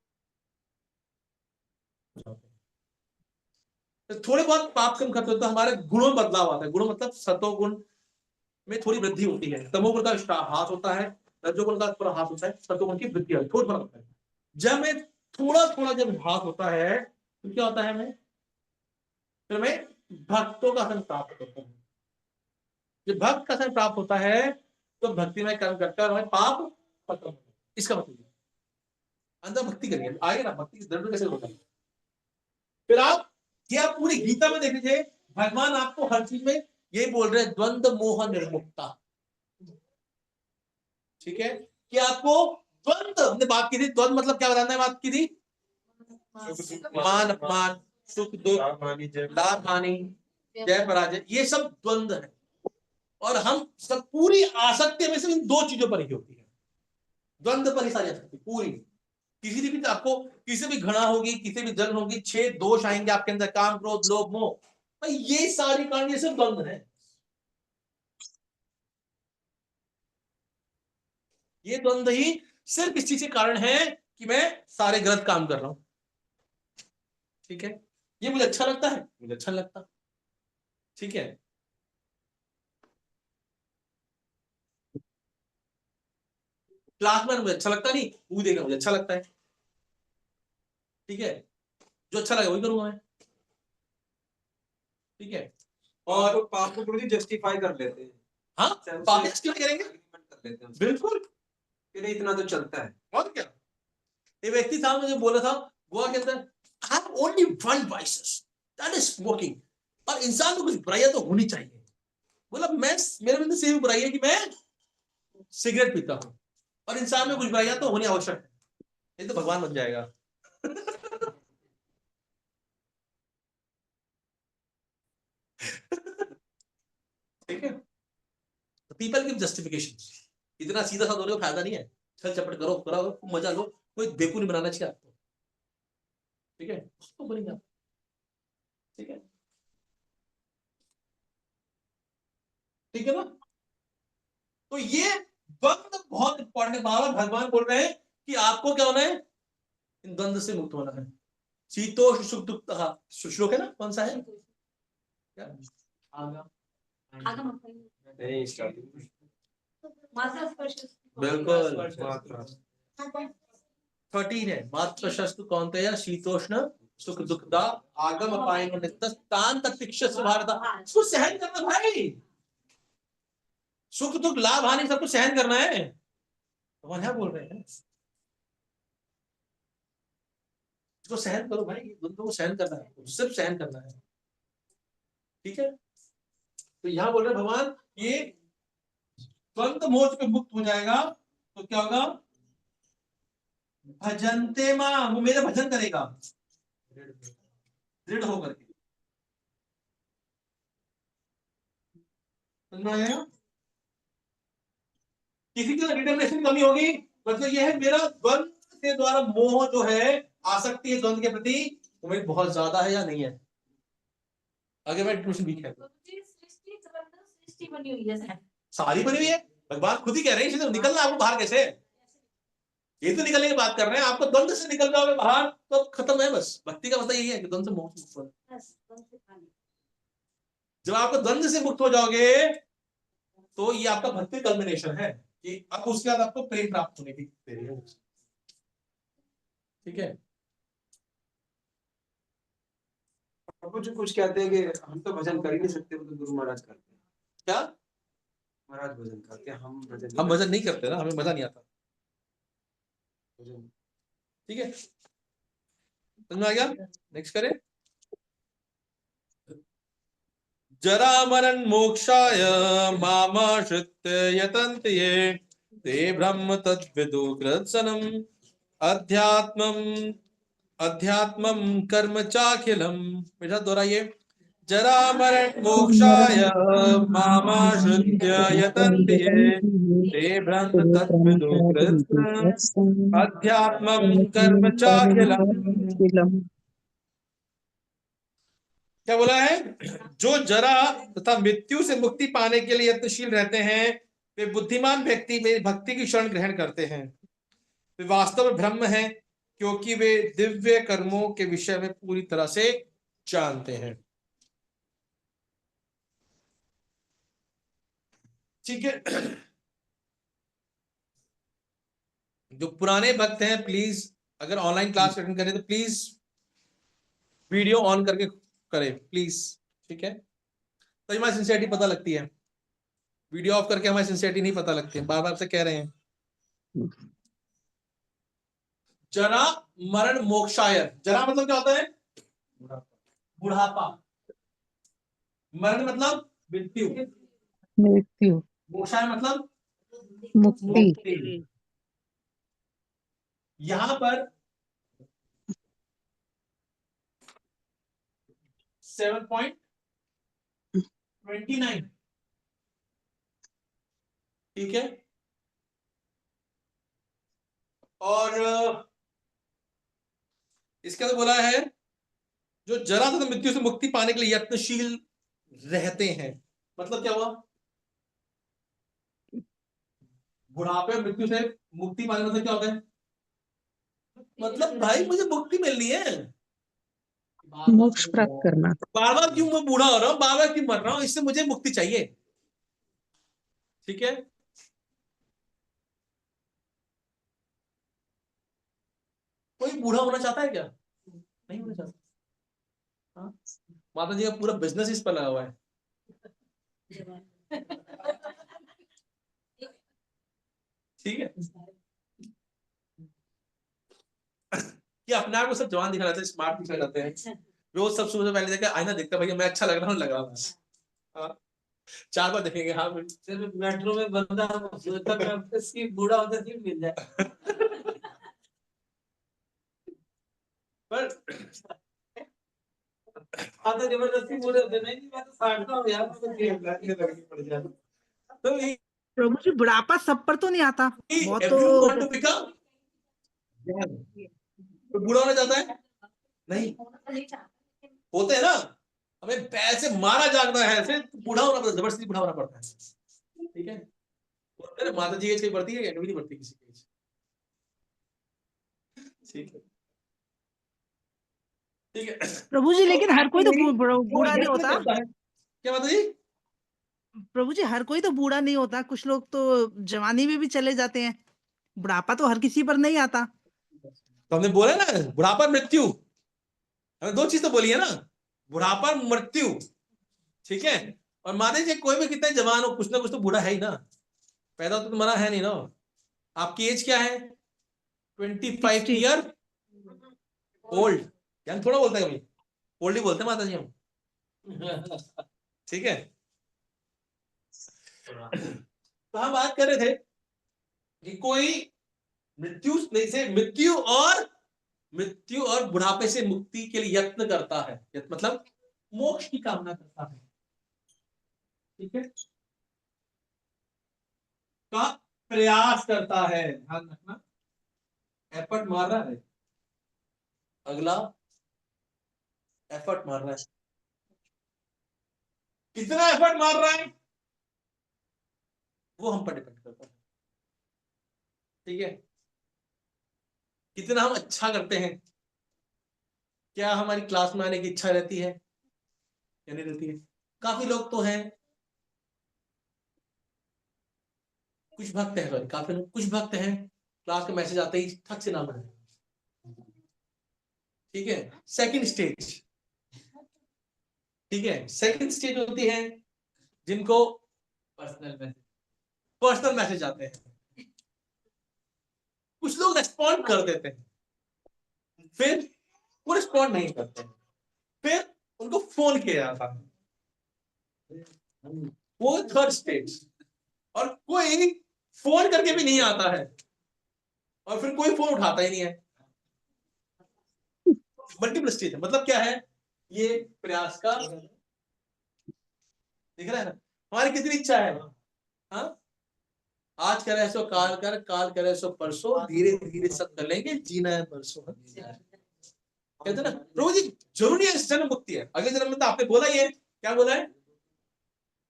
Speaker 1: पाप कम खत्म होता है, हमारे गुणों में बदलाव आता है। गुणों मतलब सतोगुण में थोड़ी वृद्धि होती है, तमोगुण का हाथ होता है, रजोगुण का थोड़ा हाथ होता है, सतोगुण की वृद्धि थोड़ा थोड़ा होता है। जब में थोड़ा थोड़ा जब हाथ होता है तो क्या होता है? हमें फिर हमें भक्तों का संग प्राप्त होता है। जब भक्त का संग प्राप्त होता है तो भक्ति में कर्म करता है और हमें पाप खत्म होता है। इसका मतलब अंदर भक्ति करिए, आगे ना भक्ति दृढ़ कैसे होगा? फिर आप क्या पूरी गीता में देख लीजिए, भगवान आपको हर चीज में यही बोल रहे हैं, द्वंद्व मोह निर्मुक्ता। ठीक है, कि आपको द्वंद्व, हमने बात की थी, द्वंद्व मतलब क्या बताना है, बात की थी मान अपमान, सुख दुख, लाभ हानि, जय पराजय, ये सब द्वंद्व है। और हम सब पूरी आसक्ति में से इन 2 चीजों पर ही होती है, द्वंद्व पर ही सारी आसक्ति पूरी। किसी भी आपको किसी भी घृणा होगी, किसी भी जलन होगी, 6 दोष आएंगे आपके अंदर, काम क्रोध लोभ मोह, ये सारी कारण ये सब द्वंद्व है। ये द्वंद्व ही सिर्फ इस चीज के कारण है कि मैं सारे गलत काम कर रहा हूं। ठीक है, ये मुझे अच्छा लगता है, मुझे अच्छा नहीं लगता। ठीक है, क्लास में मुझे अच्छा लगता नहीं, वो देखना मुझे अच्छा लगता है। ठीक है, जो अच्छा लगे वही करूंगा मैं। ठीक है,
Speaker 5: और पाप को गुरु जी जस्टिफाई कर लेते हैं।
Speaker 1: हाँ,
Speaker 5: सेल्फ
Speaker 1: पाप
Speaker 5: से
Speaker 1: एक्सक्यूज करेंगे,
Speaker 5: argument कर लेते हैं उससे।
Speaker 1: बिल्कुल।
Speaker 5: कि नहीं इतना तो चलता है।
Speaker 1: और क्या, ये व्यक्ति था, मुझे बोला था गोवा के अंदर, I have only one vices, that is smoking. और इंसान को कुछ बुराइयां तो होनी चाहिए। बोला मैं, मेरे अंदर से बुराई है कि मैं सिगरेट पीता हूं, और इंसान में कुछ बुराइयां तो होनी आवश्यक है, ये तो भगवान बन जाएगा। ठीक है, पीपल गिव जस्टिफिकेशन। इतना सीधा साधा होने का फायदा नहीं है। छल चपट करो, करो, मजा लो, कोई बेवकूफ नहीं बनाना चाहिए आपको। ठीक है, उसको बनेगा। ठीक है, ठीक है ना। तो ये द्वंद्व बहुत इंपॉर्टेंट। भगवान बोल रहे हैं कि आपको क्या होना है, इन द्वंद्व से मुक्त होना है। शीतोष्ण सुख दुख, श्लोक है ना, कौन सा है? क्या?
Speaker 5: नहीं स्टार्टिंग
Speaker 1: बिल्कुल,
Speaker 5: मात्रा
Speaker 1: 13 है। मात्र शस्त्र कौन्तेय शीतोष्ण सुख दुखदा आगम अपायन तान तत्तिक्षस्व भारत। इसको सहन करना भाई, सुख दुख लाभ हानि सबको सहन करना है। भगवान क्या बोल रहे हैं, इसको सहन करो भाई, द्वंद्व को सहन करना है, सिर्फ सहन करना है। ठीक है, तो यहां बोल रहे हैं भगवान, ये द्वंद्व मोह पे मुक्त हो जाएगा तो क्या होगा, भजनते मां, वो मेरा भजन करेगा दृढ़ होकर के। समझ में आएगा? किसी की डिटर्मिनेशन कमी होगी, मतलब ये है मेरा द्वंद्व के द्वारा मोह जो है, आसक्ति है द्वंद्व के प्रति, वो मेरी बहुत ज्यादा है या नहीं है। अगर मैं डिटर्मिनेशन वीक है तो
Speaker 6: सृष्टि बनी हुई है,
Speaker 1: सारी बनी हुई है, भगवान खुद ही कह रहे हैं, इसलिए निकलना आपको बाहर कैसे, ये तो निकलने की बात कर रहे हैं। आपको द्वंद्व से निकल जाओगे बाहर तो खत्म है। बस भक्ति का मतलब यही है कि द्वंद्व से मुक्त हो। जब आपको द्वंद्व से मुक्त हो जाओगे तो ये आपका भक्ति कल्मिनेशन है, कि अब उसके बाद आपको प्रेम प्राप्त होने की देरी है। ठीक है,
Speaker 5: प्रभु जी कुछ कहते हैं कि हम तो भजन कर ही नहीं सकते, वो तो गुरु महाराज करते हैं।
Speaker 1: क्या
Speaker 5: महाराज भजन करते हैं, हम भजन
Speaker 1: हम भजन नहीं करते ना, हमें मजा नहीं आता।
Speaker 5: भजन
Speaker 1: ठीक है, समझ में आ गया? नेक्स्ट करें। जरा मरण मोक्षाय मामाश्रित्य यतन्ति ये ते ब्रह्म तद्विदु कृत्सनम् अध्यात्मं कर्म चाखिलम्। मेरा दोहराइए। जरा मरण मोक्षाय मामाश्रित्य यतन्ति ये ते ब्रह्म तद्विदु कृत्सनम् अध्यात्मं कर्म चाखिलम्। क्या बोला है? जो जरा तथा मृत्यु से मुक्ति पाने के लिए यत्नशील रहते हैं, वे बुद्धिमान व्यक्ति मेरी भक्ति की शरण ग्रहण करते हैं। वे वास्तव में ब्रह्म हैं, क्योंकि वे दिव्य कर्मों के विषय में पूरी तरह से जानते हैं। ठीक है, जो पुराने भक्त हैं प्लीज, अगर ऑनलाइन क्लास अटेंड करें तो प्लीज वीडियो ऑन करके करें प्लीज। ठीक है, तो हमारी सिंसियरिटी पता लगती है, वीडियो ऑफ करके हमारी सिंसियरिटी नहीं पता लगती है। बार बार से कह रहे हैं। जरा मरण मोक्षाय, जरा मतलब क्या होता है? बुढ़ापा। मरण मतलब मृत्यु।
Speaker 3: मृत्यु,
Speaker 1: मोक्षाय मतलब
Speaker 3: मुक्ति,
Speaker 1: मुक्ति। यहां पर 7.29, ठीक है। और इसका तो बोला है, जो जरा तथा मृत्यु से मुक्ति पाने के लिए यत्नशील रहते हैं, मतलब क्या हुआ? बुढ़ापे और मृत्यु से मुक्ति पाने मतलब क्या होता है? मतलब भाई मुझे मुक्ति मिलनी है,
Speaker 3: मोक्ष प्राप्त करना।
Speaker 1: बार बार क्यों मैं बूढ़ा हो रहा हूँ, बार बार क्यों मर रहा हूँ, इससे मुझे मुक्ति चाहिए। ठीक है, कोई बूढ़ा होना चाहता है क्या? नहीं होना चाहता। हाँ? माता जी का पूरा बिजनेस इस पर लगा हुआ है। ठीक है, कि अपने आप को सब जवान दिखा जाते हैं, स्मार्ट दिखा जाते हैं, रोज सब सुबह पहले देखकर आईना देखता भैया मैं अच्छा लग रहा हूँ, लगा बस। हाँ, 4 बार देखेंगे। हाँ
Speaker 2: सिर्फ मेट्रो में बंदा सोचता है अपने सीट बूढ़ा होता सीट मिल जाए।
Speaker 1: पर
Speaker 2: तो जबरदस्ती बूढ़े होते नहीं, मैं तो साटता हूँ यार, पड़ जाए।
Speaker 1: तो
Speaker 4: प्रभु जी बुढ़ापा सब पर तो नहीं आता, बहुत
Speaker 1: everyone want
Speaker 4: तो
Speaker 1: to become young। तो बूढ़ा होना चाहता है? नहीं होते हैं ना, हमें पैसे मारा जागना है, ऐसे बूढ़ा होना पड़ता है, जबरदस्ती बूढ़ा होना पड़ता है। ठीक है, अरे माता जी एज कहीं बढ़ती है क्या? कभी नहीं बढ़ती किसी की एज। ठीक है, ठीक है।
Speaker 4: प्रभु जी, लेकिन हर कोई तो
Speaker 1: वो
Speaker 4: बूढ़ा नहीं
Speaker 1: यत्न
Speaker 4: होता।
Speaker 1: करता है। क्या माता जी?
Speaker 4: प्रभु जी हर कोई तो बूढ़ा नहीं होता, कुछ लोग तो जवानी में भी चले जाते हैं, बुढ़ापा तो हर किसी पर नहीं आता।
Speaker 1: तो हमने बोला ना बुढ़ापा मृत्यु, हमने 2 चीज तो बोली है ना, बुढ़ापा मृत्यु। ठीक है, और माता जी कोई भी कितने जवान हो, कुछ ना कुछ तो बूढ़ा है ही ना, पैदा तो मना है नहीं ना। आपकी एज क्या है? 25
Speaker 4: 60।
Speaker 1: Year old. यंग थोड़ा बोलते हैं कभी, ओल्ड ही बोलते हैं माता जी हम। ठीक है, तो हम बात कर रहे थे कि कोई मृत्यु और बुढ़ापे से मुक्ति के लिए यत्न करता है, यत्न मतलब मोक्ष की कामना करता है। ठीक है, का प्रयास करता है, ध्यान रखना, एफर्ट मार रहा है, अगला एफर्ट मार रहा है। कितना एफर्ट मार रहा है वो हम पर डिपेंड करता है। ठीक है, कितना हम अच्छा करते हैं, क्या हमारी क्लास में आने की इच्छा रहती है या नहीं रहती है? काफी लोग तो हैं, कुछ भक्त हैं, सॉरी काफी लोग, कुछ भक्त हैं क्लास का मैसेज आते ही थक से ना पढ़े। ठीक है, सेकंड स्टेज। ठीक है, सेकंड स्टेज होती है जिनको पर्सनल मैसेज आते हैं, कुछ लोग रेस्पॉन्ड कर देते हैं, फिर वो रिस्पॉन्ड नहीं करते, फिर उनको फोन किया जाता है, वो थर्ड स्टेज। और कोई फोन करके भी नहीं आता है, और फिर कोई फोन उठाता ही नहीं है, मल्टीपल स्टेज है। मतलब क्या है, ये प्रयास का दिख रहा है ना, हमारी कितनी इच्छा है। हाँ, आज करे सो काल कर, काल करे सो परसों, धीरे धीरे सब कर लेंगे, जीना है परसों। कहते ना प्रभु जी जरूरी है इस जन्म मुक्ति है, अगले जन्म में तो आपने बोला ही है, क्या बोला है?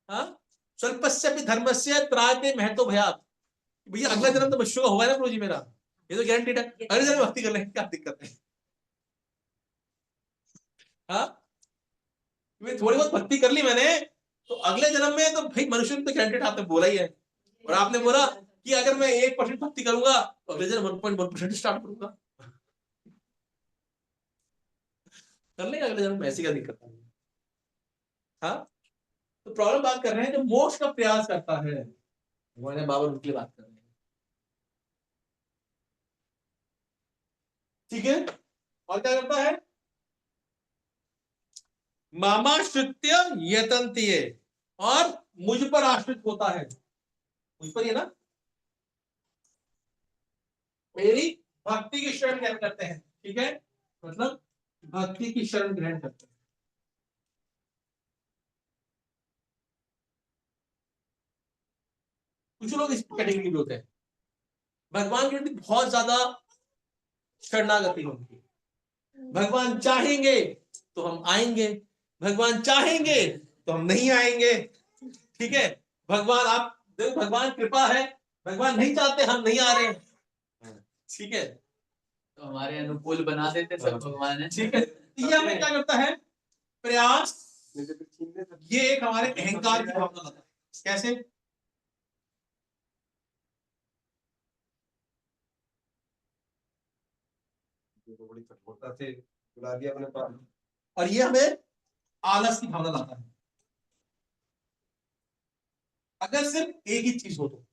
Speaker 1: हाँ, स्वल्पस्य भी धर्मस्य त्रायते महतो भयात्। भैया अगला जन्म तो मनुष्य का होगा ना प्रभु जी मेरा, ये तो गारंटीड है, अगले जन्म भक्ति कर लेंगे, क्या दिक्कत है? हाँ, थोड़ी बहुत भक्ति कर ली मैंने, तो अगले जन्म में तो भाई मनुष्य तो गारंटीड, आपने बोला ही है। और आपने बोला कि अगर मैं 1% भक्ति करूंगा तो अगले जन्म 1.1% स्टार्ट करूंगा, कर लेंगे अगले जन्म में, ऐसी क्या दिक्कत है? हाँ, तो प्रॉब्लम बात कर रहे हैं जो मोक्ष का प्रयास करता है, हमारे बाबा उनकी बात कर रहे हैं। ठीक है, और क्या करता है? मामाश्रित्य यतन्ते, और मुझ पर आश्रित होता है, मुझ पर ये ना, मेरी भक्ति की शरण ग्रहण करते हैं। ठीक है, मतलब भक्ति की शरण ग्रहण करते हैं। कुछ लोग इस कैटेगरी में होते हैं, भगवान के प्रति बहुत ज्यादा शरणागति होगी, भगवान चाहेंगे तो हम आएंगे, भगवान चाहेंगे तो हम नहीं आएंगे। ठीक है, भगवान आप देखो, भगवान कृपा है, भगवान नहीं चाहते हम नहीं आ रहे हैं, ठीक है,
Speaker 8: तो हमारे अनुकूल बना देते सब भगवान है।
Speaker 1: ठीक है। तो ये हमें क्या करता है, प्रयास, ये एक हमारे अहंकार की भावना लाता है। कैसे?
Speaker 5: बड़ी कठोरता से बुला दिया अपने पास।
Speaker 1: और ये हमें आलस की भावना लाता है। अगर सिर्फ एक ही चीज हो तो,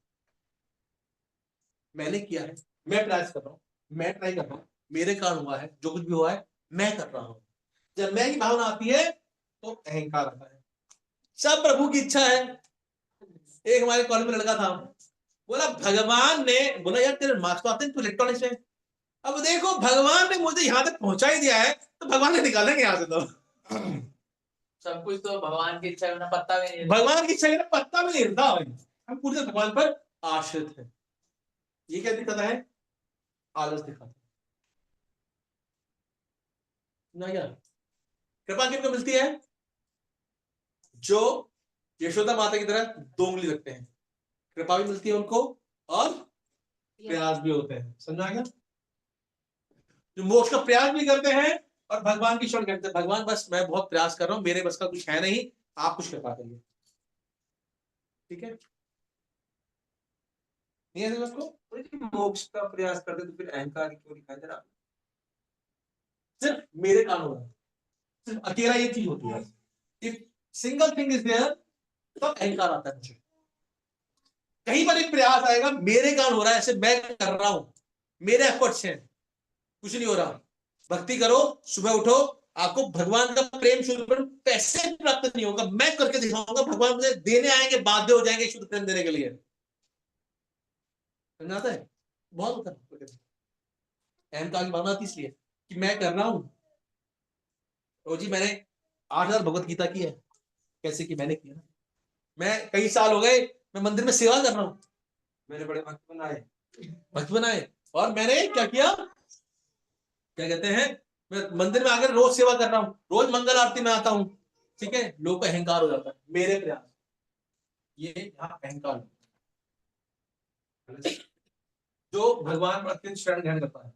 Speaker 1: मैंने किया है, मैं प्रयास कर रहा हूं, मैं ट्राई कर रहा हूं, मेरे कारण हुआ है, जो कुछ भी हुआ है मैं कर रहा हूं, जब मैं की भावना आती है तो अहंकार आता है। सब प्रभु की इच्छा है। एक हमारे कॉलेज में लड़का था, बोला भगवान ने, बोला यार तेरे मार्क्स तो आते हैं, तू इलेक्ट्रॉनिक्स है, अब देखो भगवान ने मुझे यहां तक पहुंचा ही दिया है तो भगवान ने निकालेंगे यहां से। तो
Speaker 8: सब कुछ तो भगवान की इच्छा बिना पत्ता भी नहीं
Speaker 1: भगवान की इच्छा के पत्ता भी नहीं हिलता भाई, हम पूरे भगवान पर आश्रित है। ये क्या दिखाता है? आलस दिखाता है ना। क्या कृपा किनको मिलती है? जो यशोदा माता की तरह दो उंगली रखते हैं, कृपा भी मिलती है उनको और प्रयास भी होते हैं। समझा गया? जो मोक्ष का प्रयास भी करते हैं और भगवान की शरण करते हैं, भगवान बस मैं बहुत प्रयास कर रहा हूं, मेरे बस का कुछ है नहीं, आप कुछ कृपा करिए। ठीक है, नहीं है आपको?
Speaker 5: मोक्ष का प्रयास करते तो फिर अहंकार क्यों दिखाई दे रहा?
Speaker 1: सिर्फ मेरे कारण हो रहा है, सिर्फ अकेला ये चीज होती है। If single thing is there तब अहंकार आता है मुझे। कहीं पर एक प्रयास आएगा, मेरे कारण हो रहा है, ऐसे मैं कर रहा हूं, मेरे एफर्ट्स हैं, कुछ नहीं हो रहा। भक्ति करो, सुबह उठो, आपको भगवान का प्रेम शुद्ध प्रेम पैसे प्राप्त नहीं होगा, मैं करके दिखाऊंगा, भगवान मुझे देने आएंगे, बाध्य हो जाएंगे शुद्ध प्रेम देने के लिए। समझाता है? बहुत होता है अहंकार की भावना आती इसलिए कि मैं कर रहा हूं। तो जी मैंने 8,000 भगवत गीता की है, कैसे की? मैंने किया। मैं कई साल हो गए मैं मंदिर में सेवा कर रहा हूं,
Speaker 5: मैंने बड़े भक्त
Speaker 1: बनाए और मैंने क्या किया, क्या कहते हैं, मैं मंदिर में आकर रोज सेवा कर रहा हूं, रोज मंगल आरती में आता हूं, ठीक है, लोग को अहंकार हो जाता है मेरे प्रयास। ये यहाँ अहंकार जो भगवान पर अत्यंत शरण ग्रहण करता है,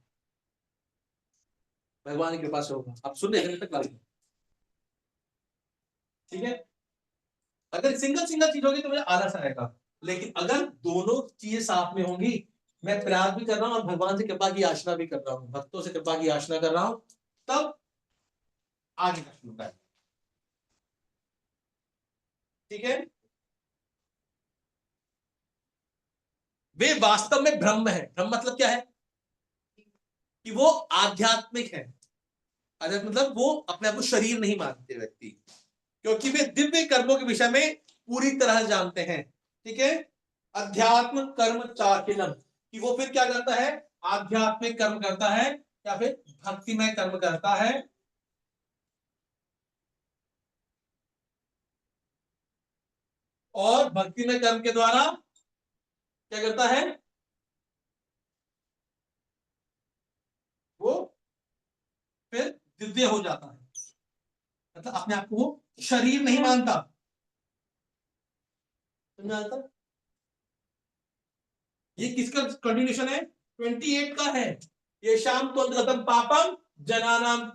Speaker 1: भगवान की कृपा से होगा। आप सुन रहे तक लाइए, ठीक है। अगर सिंगल सिंगल चीज होगी तो मुझे आलस आएगा, लेकिन अगर दोनों चीजें साथ में होंगी, मैं प्रयास भी कर रहा हूं और भगवान से कृपा की याचना भी कर रहा हूं, भक्तों से कृपा की याचना कर रहा हूं, तब आगे का श्लोक है। ठीक है, वे वास्तव में ब्रह्म है। ब्रह्म मतलब क्या है? कि वो आध्यात्मिक है। आध्यात्मिक मतलब वो अपने आप को शरीर नहीं मानते व्यक्ति, क्योंकि वे दिव्य कर्मों के विषय में पूरी तरह जानते हैं। ठीक है, अध्यात्म कर्म चाखिलम, कि वो फिर क्या करता है? आध्यात्मिक कर्म करता है या फिर भक्तिमय कर्म करता है। और भक्तिमय कर्म के द्वारा क्या करता है? वो फिर दिव्य हो जाता है, मतलब अपने आप को वो शरीर नहीं मानता। समझा? ये किसका कंटिन्यूशन है? 28 का है। ये शाम तो अंतरतम पापम जनानाम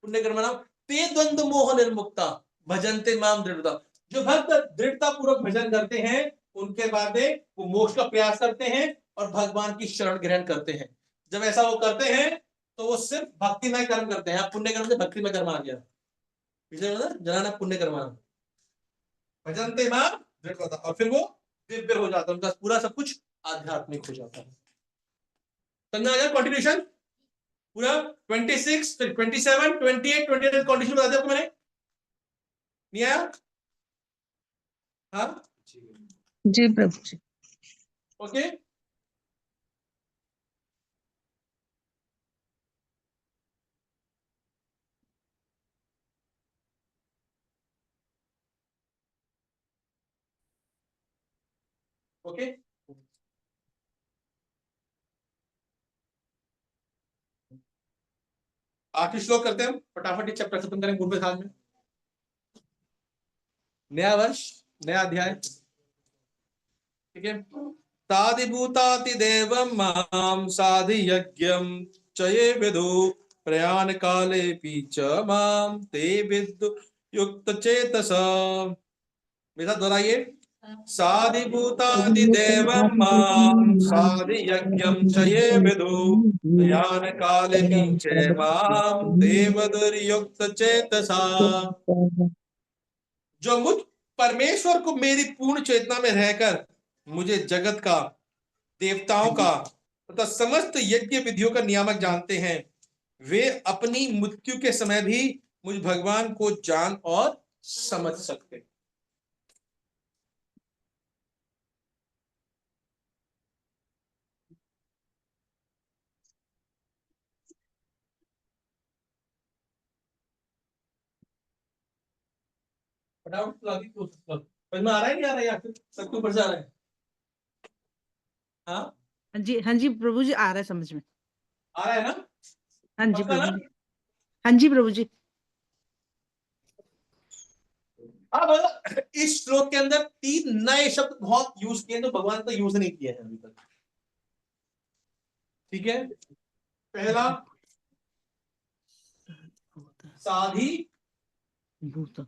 Speaker 1: पुण्य कर्मणाम ते द्वंद्व मोह निर्मुक्ता भजन्ते माम दृढ़ता। जो भक्त दृढ़ता पूर्वक भजन करते हैं उनके बाद वो मोक्ष का प्रयास करते हैं और भगवान की शरण ग्रहण करते हैं। जब ऐसा वो करते हैं तो वो सिर्फ भक्तिमय कर्म करते हैं। पुण्य कर्म से भक्तिमय कर्म आ गया, पिछले जनाना पुण्य कर्म भजन्ते माम दृढ़ता, और फिर वो दिव्य हो जाता है, उनका पूरा सब कुछ आध्यात्मिक हो जाता है। समझा गया कंटिन्यूशन पूरा? 26 फिर 27 28 28 कंडीशन बता दिया आपको मैंने, नहीं आया? हाँ
Speaker 3: जी प्रभु जी।
Speaker 1: Okay, okay. आखिरी श्लोक करते हैं, फटाफट ये चैप्टर खत्म करें पूर्व साल में। नया वर्ष, नया अध्याय, ठीक है। साधिभूतातिदेवं मां साधि यज्ञं च ये विदु प्रयाण कालेऽपि च मां ते विद्यु युक्त चेतसा। मेरा दोहराइए। साधिभूतातिदेवं मां साधि यज्ञं च ये विदु प्रयाण कालेऽपि च मां ते विदुर्युक्त चेतसा। जो मुझ परमेश्वर को मेरी पूर्ण चेतना में रहकर मुझे जगत का, देवताओं का तथा समस्त यज्ञ विधियों का नियामक जानते हैं, वे अपनी मृत्यु के समय भी मुझ भगवान को जान और समझ सकते हैं। समझ में आ रहा है नहीं आ रहा है, या फिर सबके ऊपर जा रहा है? हाँ,
Speaker 4: हाँ जी प्रभु जी, आ रहा है समझ में।
Speaker 1: आ रहा है ना?
Speaker 4: हाँ जी
Speaker 1: पक्का ना?
Speaker 4: प्रभु जी। हाँ जी प्रभु जी।
Speaker 1: अब इस श्लोक के अंदर 3 नए शब्द बहुत यूज किए जो भगवान का यूज नहीं किया है अभी तक। ठीक है, पहला साधी
Speaker 4: भूत।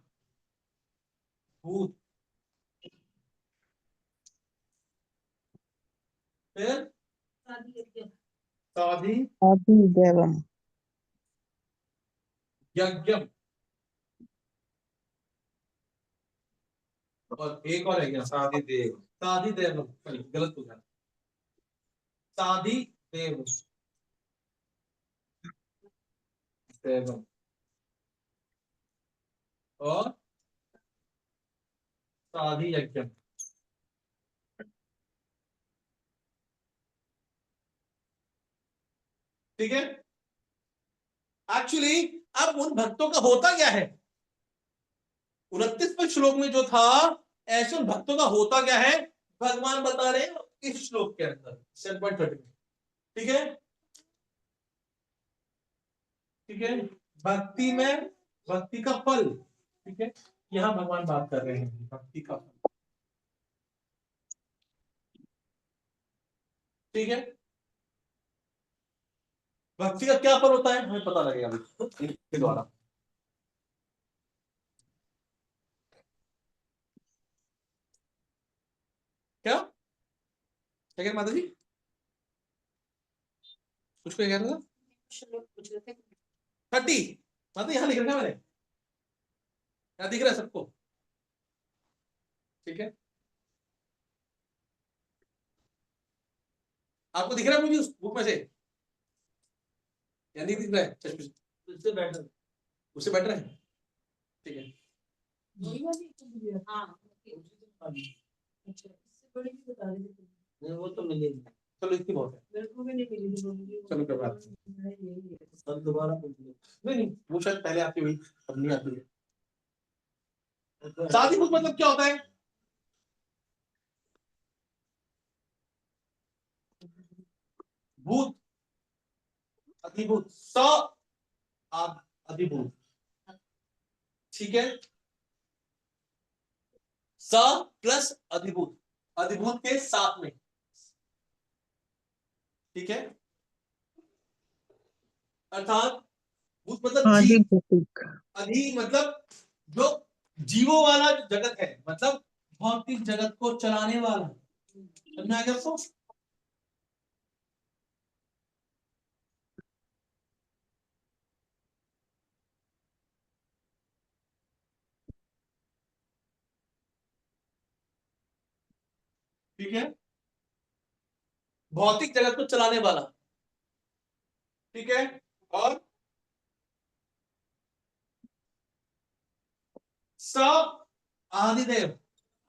Speaker 1: भूत, फिर साधी
Speaker 3: आदिदेवम
Speaker 1: यज्ञम, और एक और है क्या? साधी देव, साधी देव, गलत हो गया, साधी देव देवम, और साधी यज्ञम। ठीक है, एक्चुअली अब उन भक्तों का होता क्या है? 29वें श्लोक में जो था, ऐसे उन भक्तों का होता क्या है भगवान बता रहे हैं इस श्लोक के अंदर 7.30 में। ठीक है, ठीक है, भक्ति में भक्ति का फल। ठीक है, यहां भगवान बात कर रहे हैं भक्ति का फल। ठीक है, भक्ति का क्या फल होता है हमें पता लगेगा अभी इनके द्वारा। क्या क्या कह रहे माता जी? कुछ कह रहे थे 30, माता यहाँ लिख रखा है मैंने, यहाँ दिख रहा है सबको? ठीक है, आपको दिख रहा है मुझे उस बुक में से, या नहीं दिख रहा है?
Speaker 2: उससे बेटर,
Speaker 1: उससे बेटर है। ठीक है,
Speaker 6: हाँ अच्छा, इससे बड़ी भी बता देते।
Speaker 2: नहीं वो तो मिलेगी।
Speaker 1: चलो इतनी बहुत है।
Speaker 6: मेरे को भी नहीं मिली थी मम्मी को।
Speaker 1: चलो कोई बात
Speaker 6: यही है।
Speaker 2: सब दोबारा पूछ लो।
Speaker 1: नहीं, वो शायद पहले आपकी हुई, अब नहीं आती है। साधी भूत मतलब क्या होता है? भूत, अधिभूत, अधिभूत। ठीक है, स प्लस अधिभूत, अधिभूत के साथ में। ठीक है, अर्थात भूत मतलब जीव,
Speaker 3: आदिभौतिक
Speaker 1: अधि मतलब जो जीवों वाला जो जगत है, मतलब भौतिक जगत को चलाने वाला। समझ में आ गया आपको? ठीक है, भौतिक जगत को चलाने वाला। ठीक है, और स आदिदेव,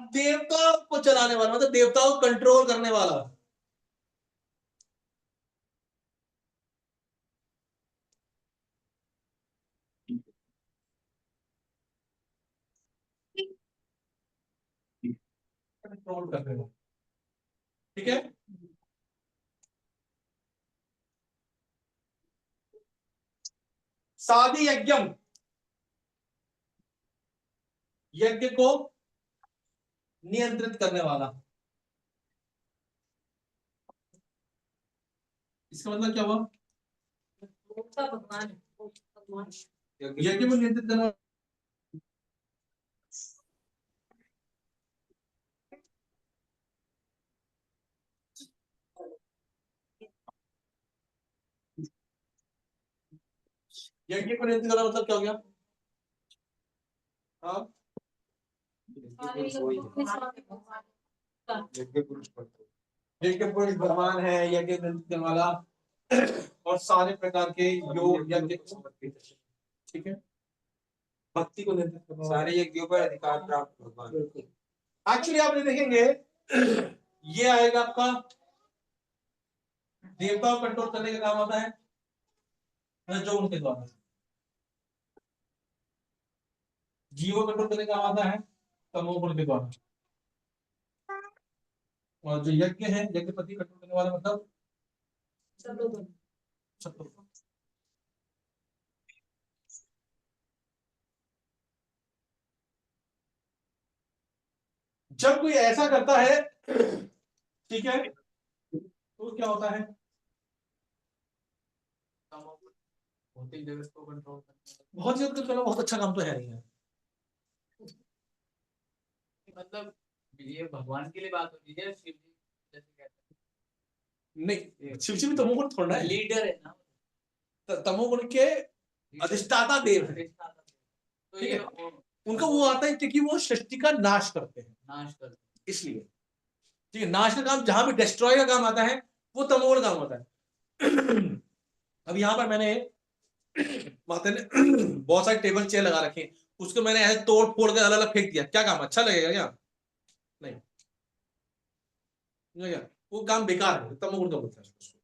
Speaker 1: देवताओं को चलाने वाला, मतलब देवताओं को कंट्रोल करने वाला। कंट्रोल करने वाला। ठीक है, साधी यज्ञम, यज्ञ को नियंत्रित करने वाला। इसका मतलब क्या हुआ?
Speaker 6: भोक्ता भगवान है, भोक्ता भगवान।
Speaker 1: यज्ञ में नियंत्रित करना यज्ञ को नियंत्रित करना मतलब क्या हो गया? हाँ
Speaker 6: सारे लोगों के सामने भगवान का
Speaker 5: यज्ञ पुरुष पड़ते
Speaker 1: यज्ञ पुरुष भगवान है, यज्ञ नियंत्रित करने वाला और सारे प्रकार के योग यज्ञ को समर्पित है। ठीक है, भक्ति को नियंत्रित करने वाला।
Speaker 5: सारे यज्ञों पर अधिकार प्राप्त भगवान।
Speaker 1: एक्चुअली आपने देखेंगे ये आएगा आपका देवताओं को कंट्रोल करने का काम आता है जो उनके द्वारा, जीवों को कंट्रोल करने का काम आता है तमोगुण के द्वारा, और जो यज्ञ है यज्ञपति कंट्रोल करने वाला मतलब
Speaker 6: सब लोग
Speaker 1: शत्रु। जब कोई ऐसा करता है ठीक है तो क्या होता है?
Speaker 8: भौतिक जगत को कंट्रोल करना,
Speaker 1: बहुत जल्द तो चलो बहुत अच्छा काम तो है नहीं है।
Speaker 8: मतलब ये भगवान के लिए बात होती है, शिव जी जैसे कहते
Speaker 1: नहीं, शिव जी भी तमोगुण थोड़ा
Speaker 8: हैं
Speaker 1: है,
Speaker 8: लीडर है ना,
Speaker 1: तमोगुण के अधिष्ठाता देव है।
Speaker 8: तो
Speaker 1: ठीक
Speaker 8: ये
Speaker 1: है, उनका वो आता है क्योंकि वो सृष्टि का नाश करते हैं,
Speaker 8: नाश कर
Speaker 1: इसलिए। ठीक है, नाश का काम जहां भी डिस्ट्रॉय का काम आता है वो तमोगुण काम होता है। अब यहाँ पर मैंने माता ने बहुत सारे टेबल चेयर लगा रखे हैं, उसको मैंने ऐसे तोड़ फोड़ कर अलग अलग फेंक दिया, क्या काम अच्छा लगेगा क्या? नहीं, क्या वो काम बेकार है, तमोगुण का बोलता है उसको।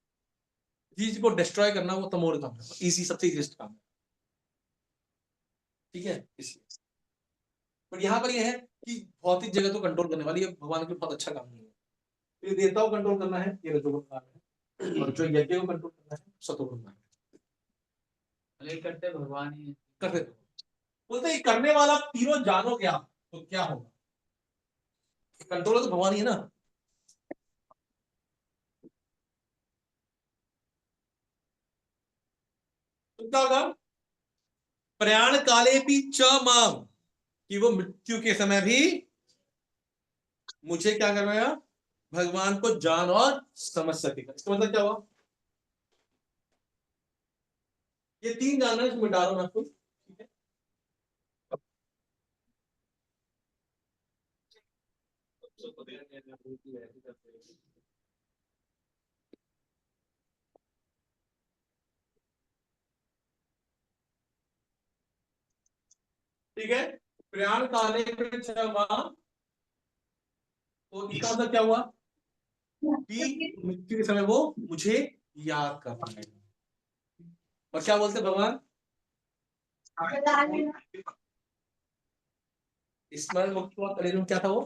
Speaker 1: चीज को डिस्ट्रॉय करना वो तमोगुण काम है, इजी सबसे इजीएस्ट काम है। ठीक है, इसलिए बट यहाँ पर ये है कि भौतिक जगत को कंट्रोल करने वाली भगवान के बहुत अच्छा काम नहीं है। ये देवताओं को कंट्रोल करना है, ये रजोगुण काम है, और जो यज्ञ को कंट्रोल करना है सतोगुण काम है।
Speaker 8: करते भगवान ही
Speaker 1: करते बोलते हैं करने वाला तीनों जानो क्या तो क्या होगा? कंट्रोलर तो भगवान ही है ना। तो क्या होगा? प्रयाण काले भी च माम, कि वो मृत्यु के समय भी मुझे क्या करवाया? भगवान को जान और समझ सकेगा। इसका मतलब क्या हुआ? ये तीन जानना है, इसमें डालो मैं आपको। ठीक है, ठीक है, प्रयाण काले में च माम, तो इसका मतलब क्या हुआ कि मृत्यु के समय वो मुझे याद कर रहा है। और क्या बोलते भगवान? स्मरण मुक्त हुआ कलेवरम, क्या था वो?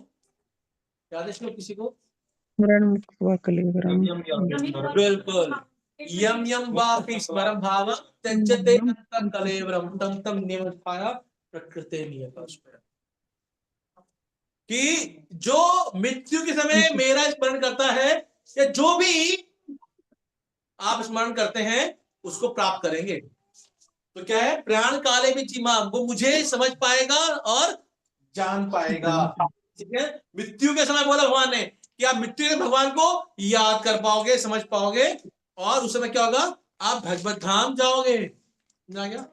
Speaker 1: याद है इसमें किसी को?
Speaker 3: स्मरण मुक्त हुआ कलेवरम।
Speaker 1: बिल्कुल, यम यम वापि स्मरण भाव त्यजते अंत कलेवरम तम तम नियमथाया प्रकृते नियतस्मरण, कि जो मृत्यु के समय मेरा स्मरण करता है या जो भी आप स्मरण करते हैं उसको प्राप्त करेंगे। तो क्या है? प्राण काले में चीमा, वो मुझे समझ पाएगा और जान पाएगा। ठीक है, मृत्यु के समय बोला भगवान ने कि आप मृत्यु के भगवान को याद कर पाओगे, समझ पाओगे, और उस समय क्या होगा? आप भगवत धाम जाओगे। समझा गया?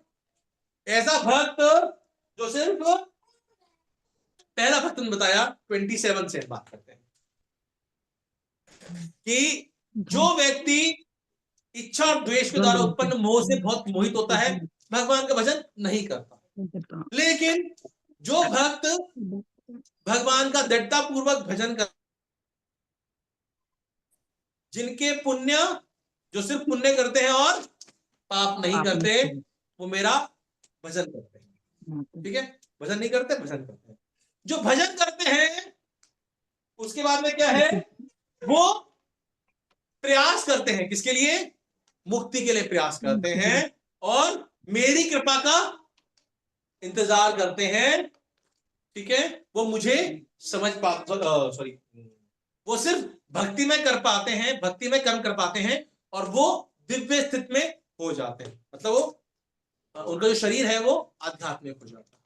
Speaker 1: ऐसा भक्त जो सिर्फ पहला भक्त ने बताया 27 से बात करते हैं कि जो व्यक्ति इच्छा और द्वेष के द्वारा उत्पन्न मोह से बहुत मोहित होता है, भगवान का भजन नहीं करता। लेकिन जो भक्त भगवान का दृढ़ता पूर्वक भजन कर, जिनके पुण्य, जो सिर्फ पुण्य करते हैं और पाप नहीं करते, वो मेरा भजन करते हैं। ठीक है, भजन नहीं करते, भजन करते हैं। जो भजन करते हैं उसके बाद में क्या है? वो प्रयास करते हैं, किसके लिए? मुक्ति के लिए प्रयास करते हैं और मेरी कृपा का इंतजार करते हैं। ठीक है, वो मुझे समझ पाते, सॉरी, वो सिर्फ भक्ति में कर पाते हैं, भक्ति में कर्म कर पाते हैं और वो दिव्य स्थिति में हो जाते हैं, मतलब वो उनका जो शरीर है वो आध्यात्मिक हो जाता है,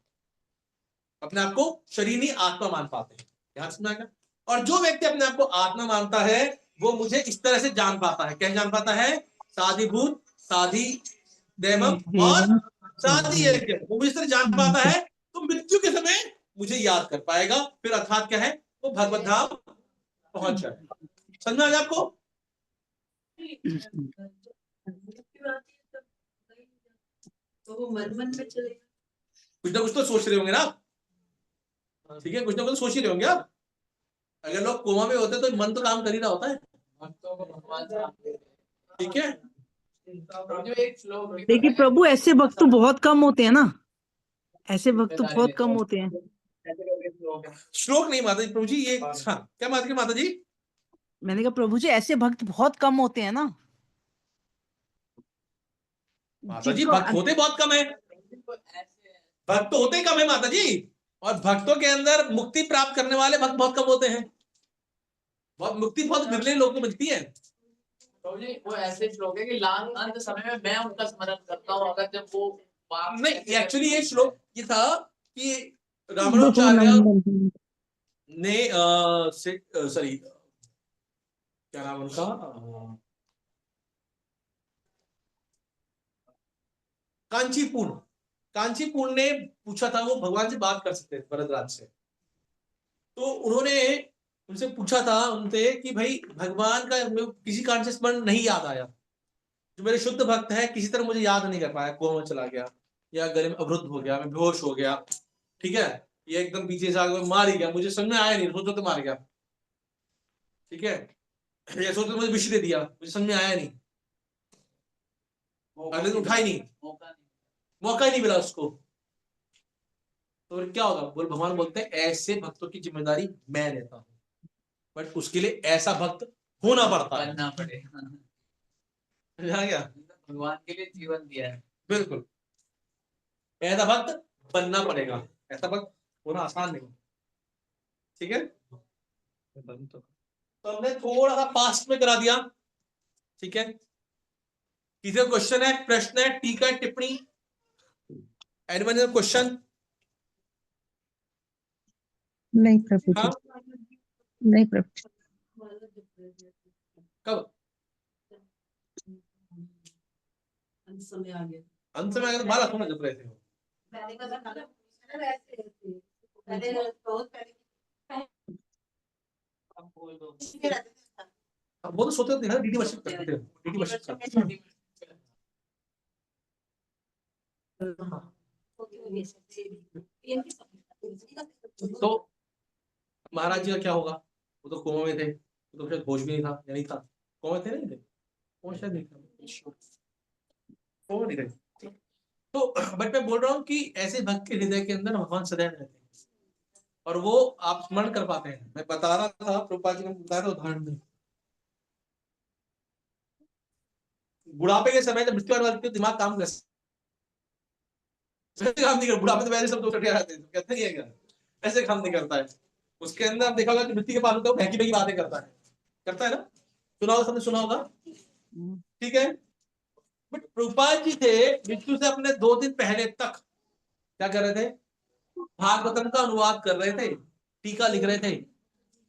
Speaker 1: अपने आप को शरीर नहीं आत्मा मान पाते हैं। ध्यान से सुना। और जो व्यक्ति अपने आप को आत्मा मानता है वो मुझे इस तरह से जान पाता है। क्या जान पाता है? साधिभूत, साधि दैवम और साधि यज्ञ, वो मुझे इस तरह जान पाता है तो मृत्यु के समय मुझे याद कर पाएगा, फिर अर्थात क्या है, वो भगवत धाम पहुंच जाएगा। समझ में आ गया आपको?
Speaker 6: तो वो मन मन में चलेगा।
Speaker 1: कुछ ना कुछ तो सोच रहे होंगे ना आप, ठीक है, कुछ ना कुछ तो सोच ही रहे होंगे आप। अगर लोग कोमा में होते तो मन तो काम कर ही रहा होता है,
Speaker 8: भक्तों को भगवान से आप देते हैं।
Speaker 1: ठीक है।
Speaker 8: जो एक श्लोक
Speaker 4: देखिए प्रभु, ऐसे भक्त तो बहुत कम होते हैं ना, ऐसे भक्त तो बहुत कम होते हैं।
Speaker 1: श्लोक नहीं माता जी, प्रभु जी ये, हाँ क्या माता जी?
Speaker 4: मैंने कहा प्रभु जी, ऐसे भक्त बहुत कम होते हैं ना,
Speaker 1: माता जी
Speaker 4: जिनको
Speaker 1: भक्त होते बहुत कम है, भक्त तो होते ही कम है माता जी, और भक्तों के अंदर मुक्ति प्राप्त करने वाले भक्त बहुत कम होते हैं, बहुत मुक्ति बहुत विरले लोगों को मिलती है।
Speaker 8: प्रभु जी वो ऐसे श्लोक है कि लास्ट अंत समय में मैं उनका स्मरण करता हूँ, अगर जब वो
Speaker 1: नहीं, एक्चुअली ये श्लोक ये था कि रामानुजाचार्य ने सॉरी क्या नाम उनका, कांचीपुर ने पूछा था, वो भगवान से बात कर सकते थे वरदराज से, तो उन्होंने उनसे पूछा था उनसे कि भाई भगवान का किसी कारण से स्मरण नहीं याद आया, जो मेरे शुद्ध भक्त है किसी तरह मुझे याद नहीं कर पाया, कोमा में चला गया या गले में अवरुद्ध हो गया, मैं बेहोश हो गया, ठीक है, ये एकदम पीछे से आगे मार ही गया, मुझे समझ में आया नहीं, सोचो तो मार गया, ठीक है, ये सोचो तो मुझे विष दे दिया, मुझे समझ में आया नहीं, अगले दिन उठा ही नहीं, मौका ही नहीं मिला उसको, तो क्या होगा? बोल भगवान बोलते हैं ऐसे भक्तों की जिम्मेदारी मैं लेता हूं, बट उसके लिए ऐसा भक्त होना पड़ता है,
Speaker 8: बनना पड़ेगा।
Speaker 1: समझा क्या?
Speaker 8: भगवान के लिए जीवन दिया है,
Speaker 1: बिल्कुल ऐसा भक्त बनना पड़ेगा, ऐसा भक्त होना आसान नहीं, ठीक है। तो हमने थोड़ा सा पास्ट में करा दिया, ठीक है। किसी का क्वेश्चन है, प्रश्न है, टीका है, टिप्पणी, एनीवन हैव क्वेश्चन?
Speaker 3: नहीं प्रभु जी,
Speaker 1: हाँ,
Speaker 3: नहीं प्रभु जी।
Speaker 1: कब
Speaker 6: अंत समय आ गया।
Speaker 1: अंत में अगर माला थोड़ा जप रहे थे वो,
Speaker 6: पहले का था ना, पहले बहुत पहले
Speaker 1: अब वो तो सोते थे ना, डीडी वर्शिप करते थे, डीडी वर्शिप करते थे। तो महाराज जी का क्या होगा? वो तो कोमा में थे, वो तो शायद होश भी नहीं था, या नहीं था, कोमा थे नहीं थे, कोमा शायद नहीं था, कोमा नहीं थे, तो बट मैं बोल रहा हूँ कि ऐसे भक्त के हृदय के अंदर भगवान सदैव रहते हैं और वो आप स्मरण कर पाते हैं। मैं बता रहा था, प्रभुपाद जी ने बताया था उदाहरण में, बुढ़ापे के समय जब मृत्यु आने वाली दिमाग काम कर काम नहीं कर, बुढ़ापे में वैसे सब तो कटे रहते हैं, कहते नहीं है क्या, ऐसे काम नहीं करता है, उसके अंदर आप देखा होगा कि मृत्यु के पास होता है, भैंकी भैंकी बातें करता है ना, सुना होगा, सबने सुना होगा, ठीक है। बट प्रभुपाद जी थे मृत्यु से अपने 2 दिन पहले तक क्या कर रहे थे? भागवतम का अनुवाद कर रहे थे, टीका लिख रहे थे,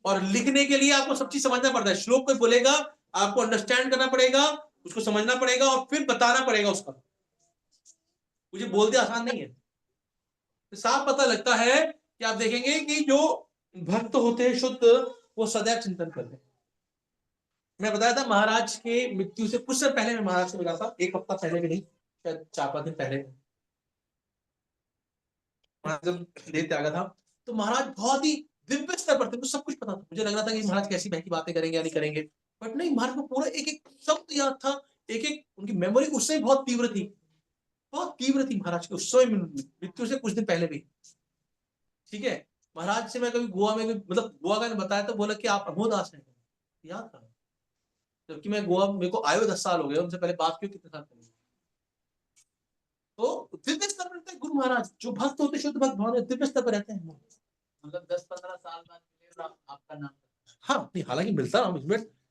Speaker 1: और लिखने के लिए आपको सब चीज समझना पड़ता है, श्लोक कोई बोलेगा आपको अंडरस्टैंड करना पड़ेगा, उसको समझना पड़ेगा और फिर बताना पड़ेगा उसका, मुझे बोलते आसान नहीं है। तो साफ पता लगता है कि आप देखेंगे कि जो भक्त होते हैं शुद्ध, वो सदैव चिंतन करते हैं। मैं बताया था महाराज के मृत्यु से कुछ समय पहले मैं महाराज से मिला था, 1 हफ्ता पहले भी नहीं, शायद 4-5 दिन पहले जब देह त्यागा था, तो महाराज बहुत ही दिव्य स्तर पर थे, तो सब कुछ पता था, मुझे लग रहा था कि महाराज कैसी बहकी बातें करेंगे या नहीं करेंगे, बट नहीं, महाराज को पूरा एक एक शब्द याद था, एक एक उनकी मेमोरी उस समय बहुत तीव्र थी, बहुत तीव्र थी महाराज की उस समय मृत्यु से कुछ दिन पहले भी, ठीक है। महाराज से मैं कभी गोवा में मतलब गोवा का बताया तो बोला कि आप अमोदास हैं, याद था, जबकि मैं गोवा मेरे को आए 10 साल हो गए, उनसे पहले बात क्यों कितने साल पहले। तो दिव्य स्तर पर रहते हैं गुरु महाराज, जो भक्त होते शुद्ध भक्त भाव दिव्य स्तर पर रहते हैं,
Speaker 8: मतलब 10-15 साल बाद आपका नाम,
Speaker 1: हाँ नहीं, हालांकि मिलता रहा,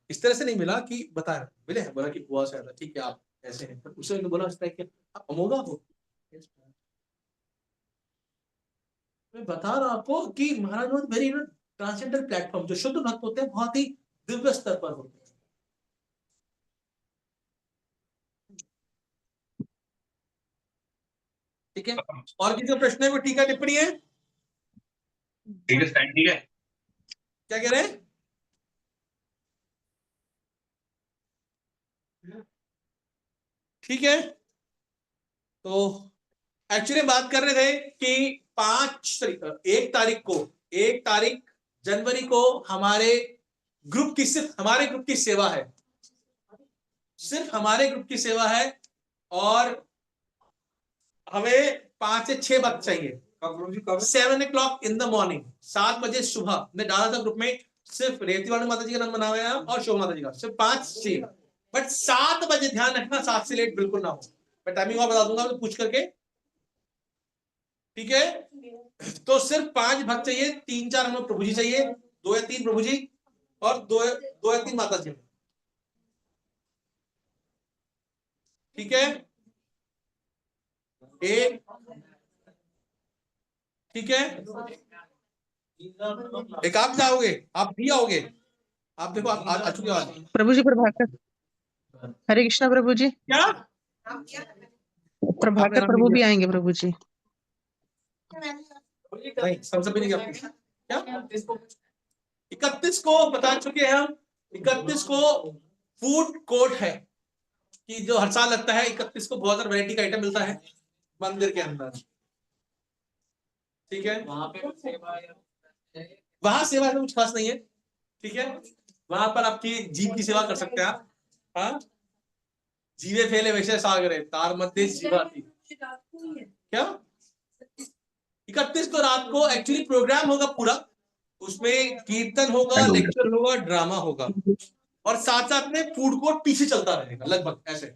Speaker 1: इस तरह से नहीं मिला कि बता मिले हैं, बोला कि बुआ से आया था, ठीक है आप ऐसे हैं, पर उसने बोला इस तरह कि आप अमोघा हो। मैं बता रहा हूं आपको कि महाराज बहुत वेरी ट्रांसेंडेंटल प्लेटफॉर्म, जो शुद्ध भक्त होते हैं बहुत ही दिव्य स्तर पर होते हैं। ठीक है, और किसी का प्रश्न है, वो टीका टिप्पणी है,
Speaker 7: ठीक है, ठीक है।
Speaker 1: क्या कह रहे हैं? ठीक है, तो एक्चुअली बात कर रहे थे कि 1 तारीख जनवरी को हमारे ग्रुप की, सिर्फ हमारे ग्रुप की सेवा है, सिर्फ हमारे ग्रुप की सेवा है, और हमें 5 से 6 वक्त चाहिए। 7 o'clock in the morning, 7 बजे सुबह। ने डाला था ग्रुप में, सिर्फ रेतीवाणी माता जी का नाम बना हुआ है और शोभा माता जी का, सिर्फ 5-6, बट 7 बजे ध्यान रखना, 7 से लेट बिल्कुल ना हो। मैं टाइमिंग और बता दूंगा तो पूछ करके, ठीक है। तो सिर्फ 5 भक्त चाहिए, 3-4 हमें प्रभु जी चाहिए, 2 या 3 प्रभु जी और 2 या 3 माता जी, ठीक है। एक, ठीक है, एक आप जाओगे, आप भी आओगे, आप देखो आप आ चुके हो।
Speaker 3: प्रभु जी प्रभाकर, हरे कृष्णा प्रभु जी,
Speaker 1: क्या
Speaker 3: प्रभाकर प्रभु भी आएंगे प्रभु जी।
Speaker 1: नहीं, सब नहीं क्या 31 को बता चुके हैं हम। 31 को फूड कोर्ट है कि जो हर साल लगता है, 31 को बहुत सारा वैरायटी का आइटम मिलता है मंदिर के अंदर, ठीक है।
Speaker 8: वहां पे सेवा
Speaker 1: वहां सेवा में कुछ खास नहीं है, ठीक है। वहां पर आपकी जीव की सेवा कर सकते हैं आप। हाँ, जीवे फैले वैसे सागरे, तार मध्य जीवा थी। क्या 31 को रात को एक्चुअली प्रोग्राम होगा पूरा, उसमें कीर्तन होगा, लेक्चर होगा, ड्रामा होगा, और साथ साथ में फूड कोर्ट पीछे चलता रहेगा, लगभग ऐसे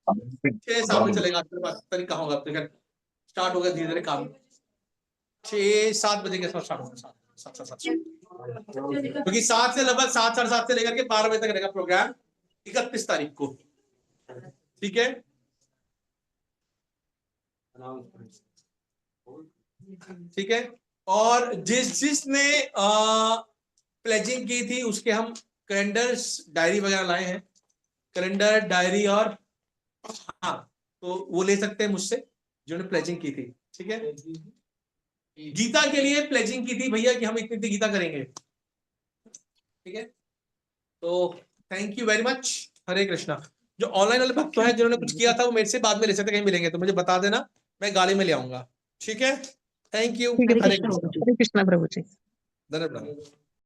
Speaker 1: 6-7 में चलेगा। आपके पास तरीका होगा, स्टार्ट होगा धीरे धीरे काम 6-7 बजे के साथ स्टार्ट होगा, 7 क्योंकि 7 से लगभग 7-7:30 से लेकर के 12 बजे तक रहेगा प्रोग्राम 31 तारीख को, ठीक है। ठीक है, और जिसने प्लेजिंग की थी उसके हम कैलेंडर्स, डायरी वगैरह लाए हैं, कैलेंडर, डायरी, और हाँ तो वो ले सकते हैं मुझसे जिन्होंने प्लेजिंग की थी, ठीक है। गीता के लिए प्लेजिंग की थी भैया कि हम इतनी गीता करेंगे, ठीक है। तो थैंक यू वेरी मच, हरे कृष्णा। जो ऑनलाइन वाले भक्त हैं जिन्होंने कुछ किया था वो मेरे से बाद में ले सकते, कहीं मिलेंगे तो मुझे बता देना, मैं गाड़ी में ले आऊंगा, ठीक है। थैंक यू, हरे कृष्णा,
Speaker 3: हरे कृष्णा प्रभु जी।
Speaker 1: धन्यवाद।